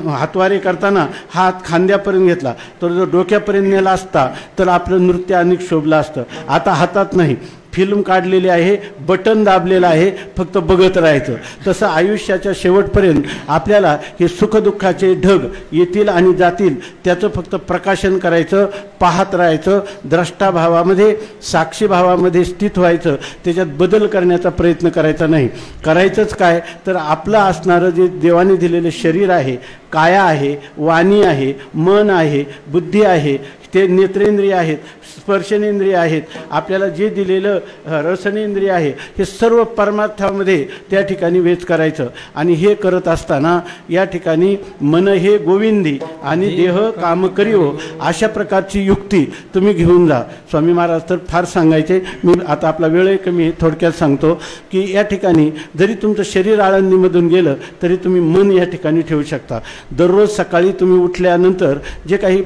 हातवारे करताना हात खांद्यापर्यंत घेतला, तर जो डोक्यापर्यंत नेला असता तर आपलं नृत्य अनेक शोभलं असतं. आता हातात नाही, फिल्म काढलेली आहे, बटन दाबलेलं आहे, फक्त बघत राहायचं. तसं आयुष्याच्या शेवटपर्यंत आपल्याला हे सुखदुःखाचे ढग येतील आणि जातील, त्याचं फक्त प्रकाशन करायचं, पाहत राहायचं, द्रष्टाभावामध्ये साक्षीभावामध्ये स्थित व्हायचं, त्याच्यात बदल करण्याचा प्रयत्न करायचा नाही. करायचंच काय तर आपलं असणारं जे देवाने दिलेलं शरीर आहे, काया आहे, वाणी आहे, मन आहे, बुद्धी आहे, ते नेत्रेंद्रिय आहेत, स्पर्शनेंद्रिय आहेत, आपल्याला जे दिलेलं रसनेंद्रिय आहे, हे सर्व परमार्थामध्ये त्या ठिकाणी वेच करायचं. आणि हे करत असताना या ठिकाणी मन हे गोविंदी आणि देह काम करियो, अशा प्रकारची युक्ती तुम्ही घेऊन जा. स्वामी महाराज तर फार सांगायचे, मी आता आपला वेळ कमी थोडक्यात सांगतो की या ठिकाणी जरी तुमचं शरीर आळंदीमधून गेलं तरी तुम्ही मन या ठिकाणी ठेवू शकता. दररोज सकाळी तुम्ही उठल्यानंतर जे काही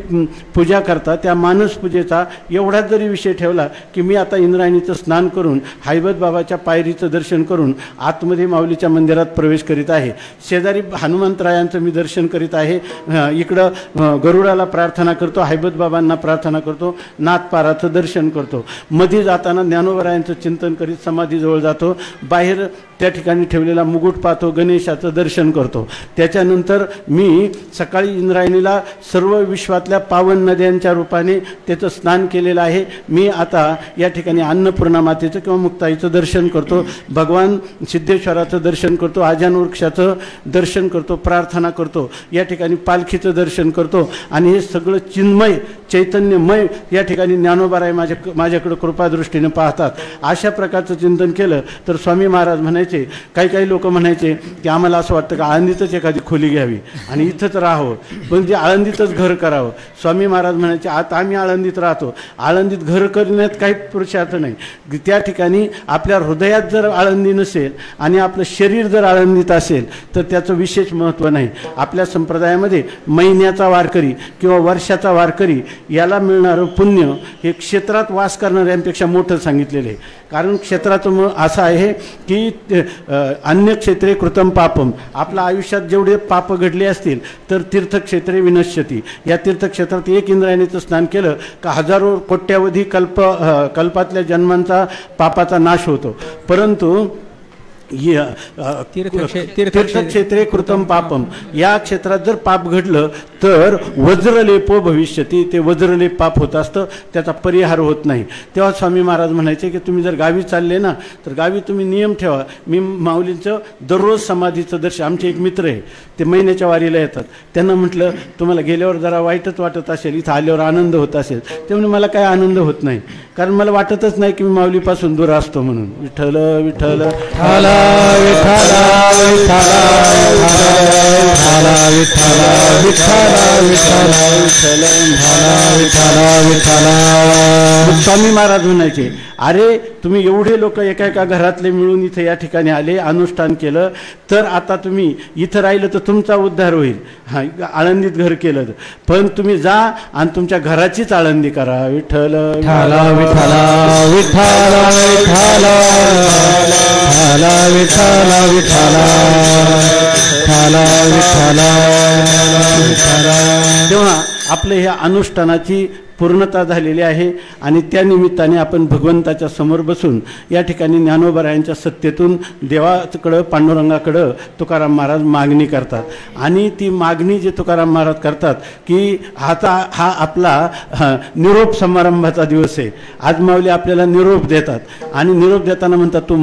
पूजा करता त्या मानस पूजेचा एवढाच जरी विषय ठेवला की मी आता इंद्रायणीचं स्नान करून हैबत बाबाच्या पायरीचं दर्शन करून आतमध्ये माऊलीच्या मंदिरात प्रवेश करीत आहे, शेजारी हनुमंतरायांचं मी दर्शन करीत आहे, इकडं गरुडाला प्रार्थना करतो, हैबत बाबांना प्रार्थना करतो, नाथपाराचं दर्शन करतो, मध्ये जाताना ज्ञानोबरायांचं चिंतन करीत समाधीजवळ जातो, बाहेर त्या ठिकाणी ठेवलेला मुकुट पाहतो, गणेशाचं दर्शन करतो. त्याच्यानंतर मी सकाळी इंद्रायणीला सर्व विश्वातल्या पावन नद्यांच्या रूपाने त्याचं स्नान केलेलं आहे. मी आता या ठिकाणी अन्नपूर्णा मातेचं किंवा मुक्ताईचं दर्शन करतो, भगवान सिद्धेश्वराचं दर्शन करतो, आजान वृक्षाचं दर्शन करतो, प्रार्थना करतो, या ठिकाणी पालखीचं दर्शन करतो. आणि हे सगळं चिन्मय चैतन्यमय या ठिकाणी ज्ञानोबाराय माझ्याकडं कृपादृष्टीने पाहतात. अशा प्रकारचं चिंतन केलं तर स्वामी महाराज म्हणायचे, काही लोक म्हणायचे की आम्हाला असं वाटतं की आळंदीतच एखादी खोली घ्यावी आणि इथंच राहावं, पण जे आळंदीतच घर करावं. स्वामी महाराज म्हणायचे, आता आम्ही आळंदीत राहतो, आळंदीत घर करण्यात काही पुरुषार्थ नाही. त्या ठिकाणी आपल्या हृदयात जर आळंदी नसेल आणि आपलं शरीर जर आळंदीत असेल तर त्याचं विशेष महत्त्व नाही. आपल्या संप्रदायामध्ये महिन्याचा वारकरी किंवा वर्षाचा वारकरी याला मिळणारं पुण्य हे क्षेत्रात वास करणाऱ्यांपेक्षा मोठं सांगितलेलं आहे. कारण क्षेत्राचं असं आहे की अन्य क्षेत्रे कृतम पापम, आपल्या आयुष्यात जेवढे पाप घडले असतील तर तीर्थक्षेत्रे विनश्यती, या तीर्थक्षेत्रात एक इंद्रायणीचं स्नान केलं का हजारो कोट्यावधी कल्पातल्या जन्मांचा पापाचा नाश होतो. परंतु तीर्थक्षेत्रे कृतम पापम, या क्षेत्रात जर पाप घडलं तर वज्रलेपो भविष्यती, ते वज्रलेप पाप होत असतं, त्याचा परिहार होत नाही. तेव्हा स्वामी महाराज म्हणायचे की तुम्ही जर गावी चालले ना तर गावी तुम्ही नियम ठेवा, मी माऊलींचं दररोज समाधीचं दर्शन, आमचे एक मित्र आहे ते महिन्याच्या वारीला येतात, त्यांना म्हटलं तुम्हाला गेल्यावर जरा वाईटच वाटत असेल, इथं आल्यावर आनंद होत असेल. ते म्हणजे मला काय आनंद होत नाही, कारण मला वाटतच नाही की मी माऊलीपासून दूर असतो म्हणून. विठ्ठल विठ्ठल विठ्ठला विठ्ठला विठ्ठला विठ्ठला विठ्ठल विठ्ठल विठ्ठल विठ्ठल विठ्ठल. स्वामी महाराज म्हणायचे, अरे तुम्ही एवढे लोक एका एका घरातले मिळून इथे या ठिकाणी आले, अनुष्ठान केलं, तर आता तुम्ही इथं राहिलं तर तुमचा उद्धार होईल. हा, आळंदीत घर केलं, पण तुम्ही जा आणि तुमच्या घराचीच आळंदी करा. विठ्ठल विठ्ठल विठ्ठल विठ्ठल विठ्ठल विठ्ठल विठ्ठल विठ्ठल विठ्ठल. तेव्हा आपल्या ह्या अनुष्ठानाची पूर्णता झालेली आहे आणि त्या निमित्ताने आपण भगवंताच्या समोर बसून या ठिकाणी ज्ञानोबरायांच्या सत्तेतून देवाकडं पांडुरंगाकडं तुकाराम महाराज मागणी करतात. आणि ती मागणी जी तुकाराम महाराज करतात की हा आपला निरोप समारंभाचा दिवस आहे. आज माऊली आपल्याला निरोप देतात आणि निरोप देताना म्हणतात तू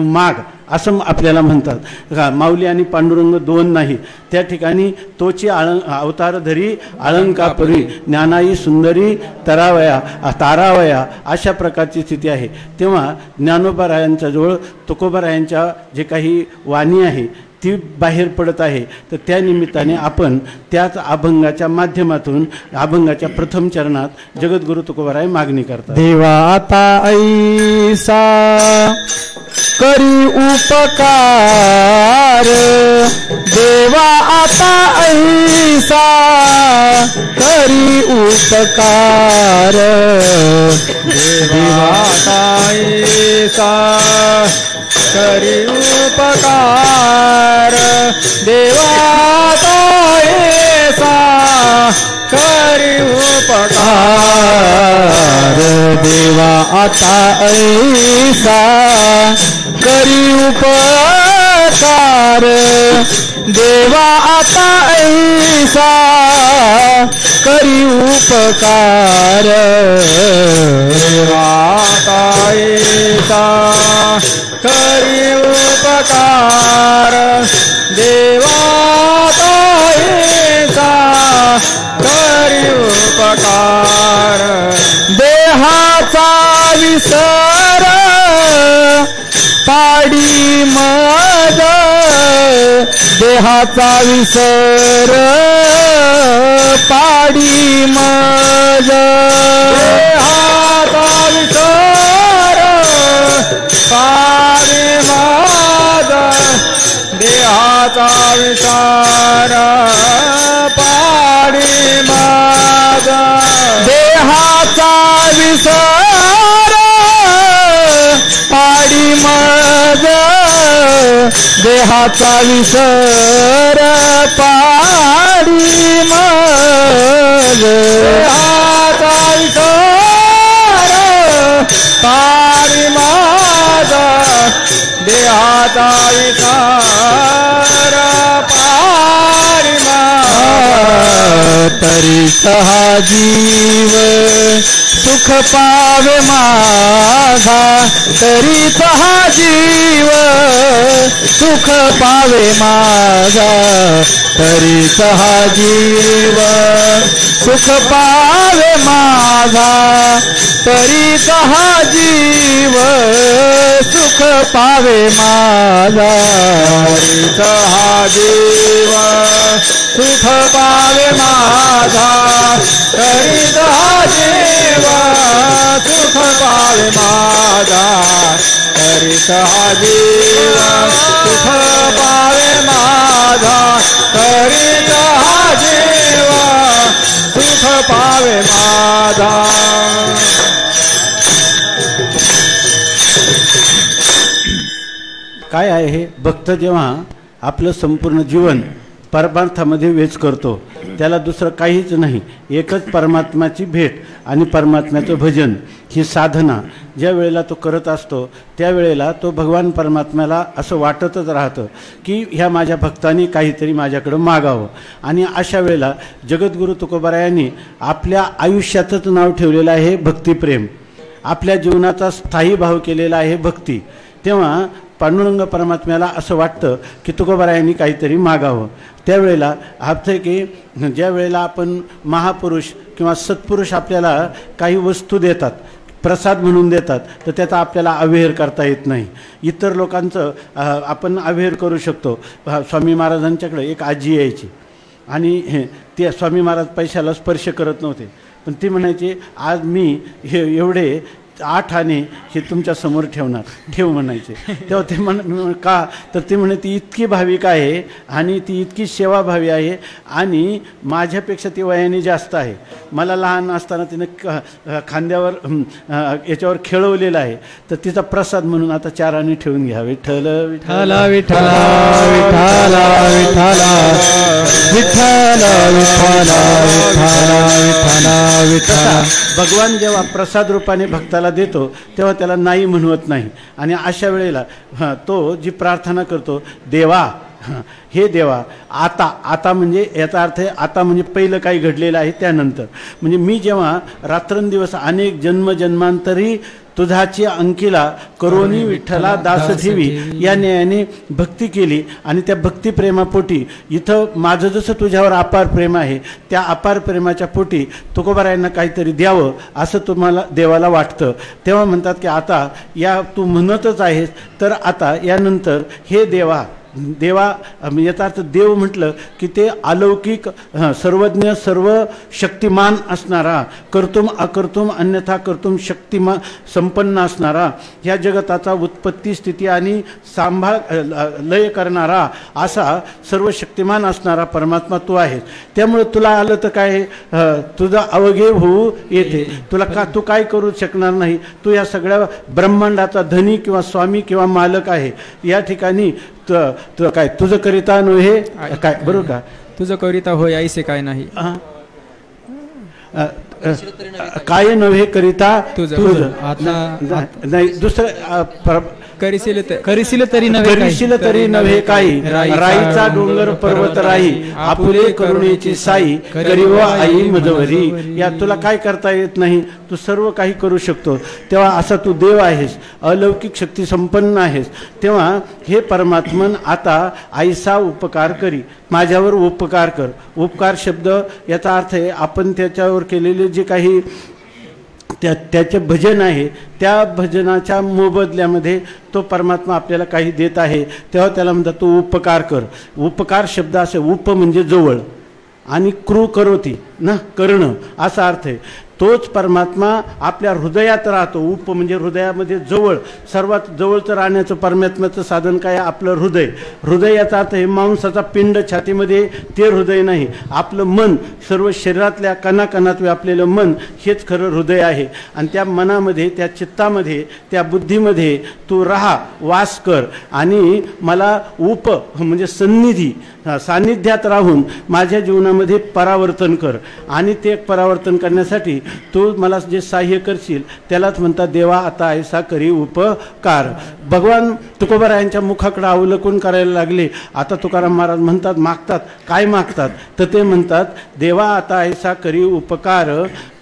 माग असं आपल्याला म्हणतात. माऊली आणि पांडुरंग दोन नाही, त्या ठिकाणी तोची अवतार धरी अलंकापुरी ज्ञानाई सुंदरी तारावया अशा प्रकारची स्थिती आहे. तेव्हा ज्ञानोबारायांच्या जवळ तुकोबारायांच्या जे काही वाणी आहे ती बाहेर पडत आहे. तर त्या निमित्ताने आपण त्याच अभंगाच्या माध्यमातून अभंगाच्या प्रथम चरणात जगद्गुरु तुकोबाराय मागणी करतात. देवा आता ऐसा करी उपकार, देवा आता ऐसा करी उपकार, देवा आता ऐसा करी उपकार, देवा आता ऐसा करी उपकार, देवा आता ऐसा करी उपकार, देवा आता ऐसा करी उपकार, देवा आता ऐसा करी उपकार, देवा आता ऐसा करी उपकार, देहाचा विसर पाडी मज, देहाचा विसर पाडी मज, देहाचा विसर पाडी मज, देहाचा विसर पाडी मज, देहाचा विसर पाडी मज, देहाचा विसर पाडी मज, देहाचा विसर पाडी मज, देहाचा विसर पाडी मज, तरी सहा जीव सुख पावे माझा, तरी सहा जीव सुख पावे माझा, तरी सहा जीव सुख पावे माझा, तरी सहा जीव सुख पावे माझा, तरी सहा जीव सुख पावे माझा, तरी सहा जीव सुख पावे माझा, तरी सहा जीव सुख पावे माझा, तरी सहा जीव सुख पावे माझा. काय आहे हे? भक्त जेव्हा आपलं संपूर्ण जीवन परमार्थामध्ये वेच करतो, त्याला दुसरं काहीच नाही, एकच परमात्म्याची भेट आणि परमात्म्याचं भजन ही साधना ज्या वेळेला तो करत असतो त्यावेळेला तो भगवान परमात्म्याला असं वाटतच राहतं की ह्या माझ्या भक्तांनी काहीतरी माझ्याकडं मागावं. आणि अशा वेळेला जगद्गुरु तुकोबारायांनी आपल्या आयुष्याचंच नाव ठेवलेलं आहे भक्तिप्रेम, आपल्या जीवनाचा स्थायी भाव केलेला आहे भक्ती. तेव्हा पांडुरंग परमात्म्याला असं वाटतं की तुकोबारायांनी काहीतरी मागावं. त्यावेळेला आपलं की ज्या वेळेला आपण महापुरुष किंवा सत्पुरुष आपल्याला काही वस्तू देतात, प्रसाद म्हणून देतात, तर त्याचा आपल्याला अवेअर करता येत नाही. इतर लोकांचं आपण अवेअर करू शकतो. स्वामी महाराजांच्याकडे एक आजी यायची आणि ते स्वामी महाराज पैशाला स्पर्श करत नव्हते, पण ती म्हणायचे आज मी हे एवढे 8 आणे हे तुमच्या समोर ठेव म्हणायचे. तेव्हा ते का तर ते म्हणे ती इतकी भाविक आहे आणि ती इतकी सेवाभावी आहे आणि माझ्यापेक्षा ती वयाने जास्त आहे. मला लहान असताना तिनं खांद्यावर याच्यावर खेळवलेलं आहे, तर तिचा प्रसाद म्हणून आता 4 आणे ठेवून घ्या. विठ्ठल विठ्ठल विठ्ठल विठ्ठल विठ्ठल विठ्ठल विठ्ठल विठ्ठल विठ्ठल. भगवान जेव्हा प्रसाद रूपाने भक्ताला देतो तेव्हा त्याला नाही म्हणवत नाही. आणि अशा वेळेला तो जी प्रार्थना करतो, देवा हे देवा आता म्हणजे याचा अर्थ आहे आता म्हणजे पहिलं काही घडलेलं आहे त्यानंतर. म्हणजे मी जेव्हा रात्रंदिवस अनेक जन्मजन्मांतरी तुझाची अंकिला करोनी विठ्ठला दास ठेवी या न्यायाने भक्ती केली आणि त्या भक्तिप्रेमापोटी इथं माझं जसं तुझ्यावर अपार प्रेम आहे त्या अपार प्रेमाच्या पोटी तुकोबारायांना काहीतरी द्यावं असं तुम्हाला देवाला वाटतं. तेव्हा म्हणतात की आता या तू म्हणतच आहेस तर आता यानंतर हे देवा याचा अर्थ देव म्हटलं की ते अलौकिक सर्वज्ञ सर्व शक्तिमान असणारा, कर्तुम अकर्तुम अन्यथा कर्तुम शक्तिमान संपन्न असणारा, ह्या जगताचा उत्पत्ती स्थिती आणि सांभाळ लय करणारा असा सर्व शक्तिमान असणारा परमात्मा तू आहेस. त्यामुळे तुला आलं तर काय तुझा अवघे होऊ येते. तू काय करू शकणार नाही. तू या सगळ्या ब्रह्मांडाचा धनी किंवा स्वामी किंवा मालक आहे. या ठिकाणी तुझं काय तुझं करिता नव्हे काय, बरोबर का, तुझं करिता होय ऐसे काय नाही, काय नव्हे करिता तुझं नाही दुसरं करिशील तरी नव्हे काही, राईचा डोंगर पर्वत राही आपुले करुणेची साई करीव आई मजवरी. या तुला काय करता येत नाही, तू सर्व काही करू शकतो. तेव्हा असा तू देव आहेस, अलौकिक शक्ती संपन्न आहेस. तेव्हा हे परमात्मन आता आईसा उपकार करी, माझ्यावर उपकार कर. उपकार शब्द याचा अर्थ आहे आपण त्याच्यावर केलेले जे काही त्याचे भजन आहे त्या भजनाच्या मोबदल्यामध्ये तो परमात्मा आपल्याला काही देत आहे. तेव्हा त्याला म्हणतात तू उपकार कर. उपकार शब्द असे उप म्हणजे जवळ आणि क्रू करोती ना करणं असा अर्थ आहे. तोच परमात्मा आपल्या हृदयात राहतो. उप म्हणजे हृदयामध्ये जवळ, सर्वात जवळचं राहण्याचं परमात्म्याचं साधन काय, आपलं हृदय. हृदय याचा अर्थ हे मांसाचा पिंड छातीमध्ये ते हृदय नाही. आपलं मन, सर्व शरीरातल्या कणाकणात व्यापलेलं मन हेच खरं हृदय आहे. आणि त्या मनामध्ये, त्या चित्तामध्ये, त्या बुद्धीमध्ये तू राहा, वास कर आणि मला उप म्हणजे सन्निधी सान्निध्यात राहून माझ्या जीवनामध्ये परावर्तन कर. आणि ते परावर्तन करण्यासाठी तू मला जे सहाय्य करशील त्यालाच म्हणतात देवा आता ऐसा करी उपकार. भगवान तुकोबारायांच्या मुखाकडे अवलोकन करायला लागले. आता तुकाराम महाराज म्हणतात, मागतात काय मागतात, तर ते म्हणतात देवा आता ऐसा करी उपकार.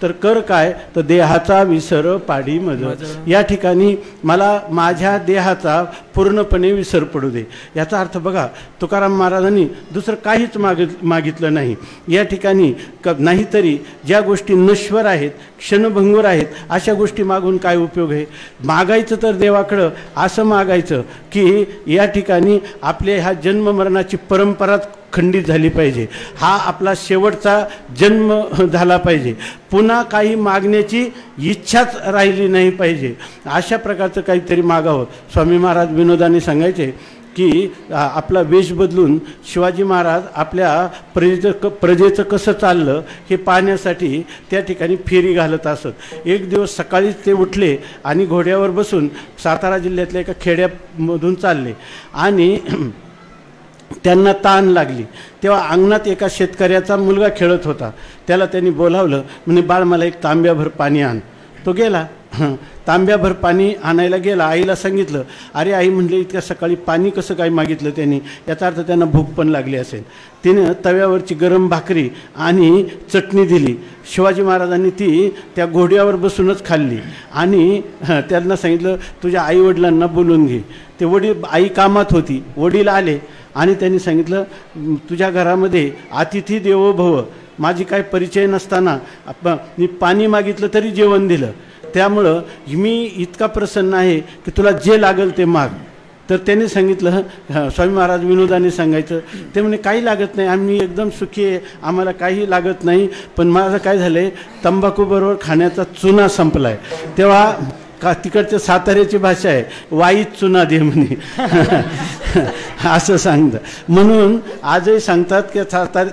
तर कर काय, तर देहाचा विसर पाडी मज. या ठिकाणी मला माझ्या देहाचा पूर्णपणे विसर पडू दे. याचा अर्थ बघा, तुकाराम महाराजांनी दुसरं काहीच मागितलं नाही या ठिकाणी. नाहीतरी ज्या गोष्टी नश्वर आहेत, क्षणभंगूर आहेत, अशा गोष्टी मागून काय उपयोग आहे. मागायचं तर देवाकडं असं मागायचं की या ठिकाणी आपल्या ह्या जन्ममरणाची परंपराच खंडित झाली पाहिजे. हा आपला शेवटचा जन्म झाला पाहिजे. पुन्हा काही मागण्याची इच्छाच राहिली नाही पाहिजे. अशा प्रकारचं काहीतरी मागावं. स्वामी महाराज विनोदाने सांगायचे की आपला वेश बदलून शिवाजी महाराज आपल्या प्रजेचं कसं चाललं हे पाहण्यासाठी त्या ठिकाणी फेरी घालत असत. एक दिवस सकाळीच ते उठले आणि घोड्यावर बसून सातारा जिल्ह्यातल्या एका खेड्यामधून चालले आणि त्यांना ताण लागली. तेव्हा अंगणात एका शेतकऱ्याचा मुलगा खेळत होता. त्याला त्यांनी बोलावलं, म्हणे बाळ मला एक तांब्याभर पाणी आण. तो गेला, तांब्याभर पाणी आणायला गेला. आईला सांगितलं. अरे आई म्हणले इतक्या सकाळी पाणी कसं काय मागितलं त्यांनी, याचा अर्थ त्यांना भूक पण लागली असेल. तिनं तव्यावरची गरम भाकरी आणि चटणी दिली. शिवाजी महाराजांनी ती त्या घोड्यावर बसूनच खाल्ली आणि त्यांना सांगितलं तुझ्या आईवडिलांना बोलून घे. ते वडील, आई कामात होती, वडील आले आणि त्यांनी सांगितलं तुझ्या घरामध्ये अतिथी देवो भव. माझी काय परिचय नसताना मी पाणी मागितलं तरी जेवण दिलं. त्यामुळं मी इतका प्रसन्न आहे की तुला जे लागेल ते माग. तर त्यांनी सांगितलं, स्वामी महाराज विनोदाने सांगायचं, ते म्हणे काही लागत नाही, आम्ही एकदम सुखी आहे, आम्हाला काही लागत नाही, पण माझं काय झालं आहे, तंबाखूबरोबर खाण्याचा चुना संपला आहे. तेव्हा का तिकडच्या साताऱ्याची भाषा आहे, वाईत चुना दे म्हणे. असं सांगतं. म्हणून आजही सांगतात की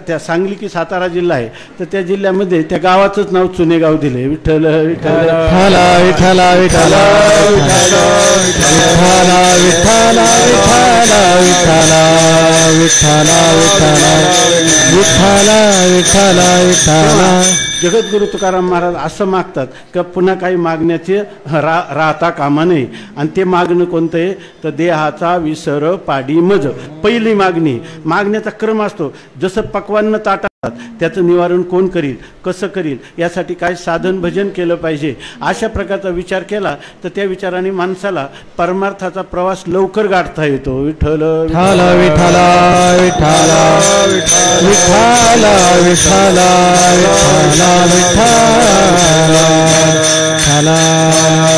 त्या सांगली की सातारा जिल्हा आहे, तर त्या जिल्ह्यामध्ये त्या गावाचंच नाव चुनेगाव दिले. विठ्ठल विठ्ठल विठ्ठल विठ्ठल विठ्ठल विठ्ठल विठ्ठल विठ्ठल विठ्ठल विठ्ठल. जगद्गुरु तुकाराम महाराज असं मागतात की पुन्हा काही मागण्याचे राहता कामा नये. आणि ते मागणं कोणतं आहे, तर देहाचा विसर पाडी मज. पहिली मागणी, मागण्याचा क्रम असतो. जसं पक्वान्न ताटात, त्याचं निवारण कोण करील, कसं करील, यासाठी काय साधन भजन केलं पाहिजे, अशा प्रकारचा विचार केला तर त्या विचाराने माणसाला परमार्थाचा प्रवास लवकर गाठता येतो. विठ्ठल विठ्ठल विठ्ठल विठ्ठल विठ्ठल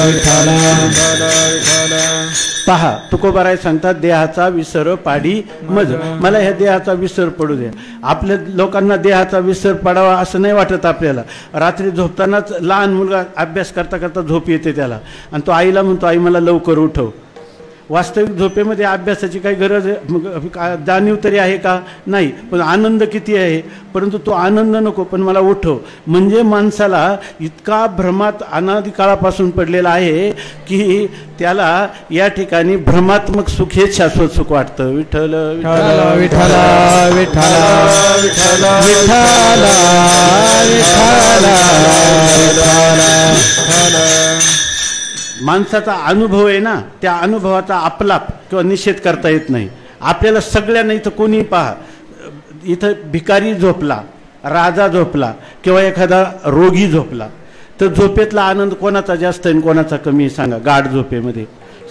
विठ्ठल पहा, तुकोबाराय सांगतात, देहाचा विसर पाडी मज. मला ह्या देहाचा विसर पडू द्या. आपल्या लोकांना देहाचा विसर पडावा असं नाही वाटत आपल्याला. रात्री झोपतानाच लहान मुलगा अभ्यास करता करता झोप येते त्याला, आणि तो आईला म्हणतो, आई मला लवकर उठव. वास्तविक झोपेमध्ये अभ्यासाची काही गरज जाणीव तरी आहे का? नाही. पण आनंद किती आहे, परंतु तो आनंद नको, पण मला उठव. म्हणजे माणसाला इतका भ्रमात अनादी काळापासून पडलेला आहे की त्याला या ठिकाणी भ्रमात्मक सुख हेच शाश्वत सुख वाटतं. विठ्ठल विठ्ठल विठ्ठल विठ्ठल विठ्ठल माणसाचा अनुभव आहे ना, त्या अनुभवाचा आपलाप किंवा निषेध करता येत नाही आपल्याला. सगळ्यांना इथं कोणी पहा, इथं भिकारी झोपला, राजा झोपला किंवा एखादा रोगी झोपला, तर झोपेतला आनंद कोणाचा जास्त आहे कोणाचा कमी आहे सांगा? गाढ झोपेमध्ये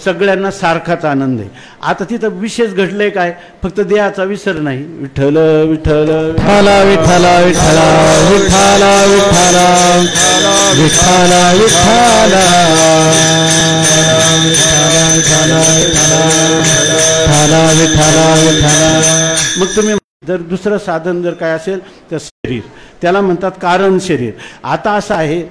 सगळ्यांना सारखाच आनंद आहे. आता तिथं विशेष घडलंय काय, फक्त देहाचा विसर नाही. विठ्ठल विठ्ठल विठ्ठल विठ्ठल विठ्ठल विठ्ठल विठ्ठल विठ्ठल विठ्ठल विठ्ठल विठ्ठल. मग तुम्ही जर दुसरं साधन जर काय असेल तर शरीर, त्याला म्हणतात कारण शरीर. आता असं आहे,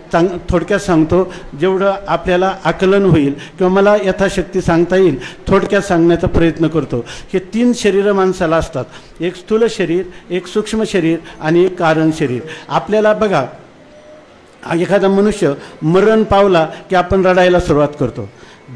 थोडक्यात सांगतो, जेवढं आपल्याला आकलन होईल किंवा मला यथाशक्ती सांगता येईल थोडक्यात सांगण्याचा प्रयत्न करतो. हे 3 शरीरं माणसाला असतात, एक स्थूल शरीर, एक सूक्ष्म शरीर आणि एक कारण शरीर. आपल्याला बघा, एखादा मनुष्य मरण पावला की आपण रडायला सुरुवात करतो,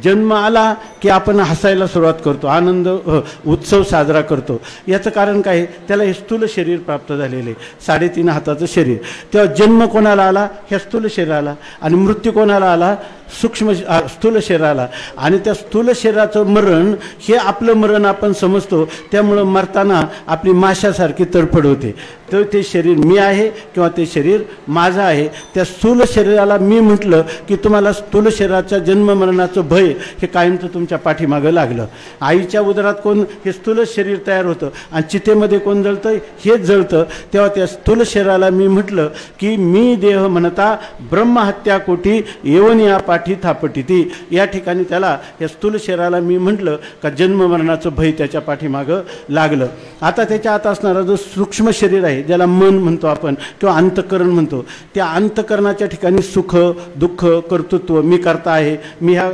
जन्म आला की आपण हसायला सुरुवात करतो, आनंद उत्सव साजरा करतो. याचं कारण काय, त्याला हे स्थूल शरीर प्राप्त झालेले, 3.5 हाताचं शरीर. तेव्हा जन्म कोणाला आला, ह्या स्थूल शरीराला, आणि मृत्यू कोणाला आला, सूक्ष्म स्थूल शरीराला. आणि त्या स्थूल शरीराचं मरण हे आपलं मरण आपण समजतो. त्यामुळं मरताना आपली माशासारखी तडफड होते. तर ते शरीर मी आहे किंवा ते शरीर माझं आहे. त्या स्थूल शरीराला मी म्हटलं की तुम्हाला स्थूल शरीराच्या जन्म मरणाचं भय हे कायमचं तुमच्या पाठीमागं लागलं. आईच्या उदरात कोण हे स्थूल शरीर तयार होतं आणि चितेमध्ये कोण जळतं, हेच जळतं. तेव्हा त्या स्थूल शरीराला मी म्हटलं की मी देह म्हणता ब्रह्महत्या कोटी येऊन या पाठी थापटिती. या ठिकाणी त्याला या स्थूल शरीराला मी म्हटलं का जन्म मरणाचं भय त्याच्या पाठीमागं लागलं. आता त्याच्या आत असणारा जो सूक्ष्म शरीर आहे, ज्याला मन म्हणतो आपण किंवा अंतःकरण म्हणतो, त्या अंतःकरणाच्या ठिकाणी सुख दुःख कर्तृत्व, मी करता आहे, मी ह्या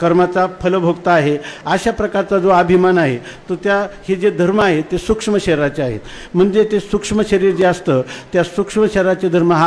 कर्माचा फलभोगता आहे, अशा प्रकारचा जो अभिमान आहे तो हे जे धर्म आहे ते सूक्ष्म शरीराचे आहेत. म्हणजे ते सूक्ष्म शरीर जे असतं त्या सूक्ष्म शरीराचे धर्म हा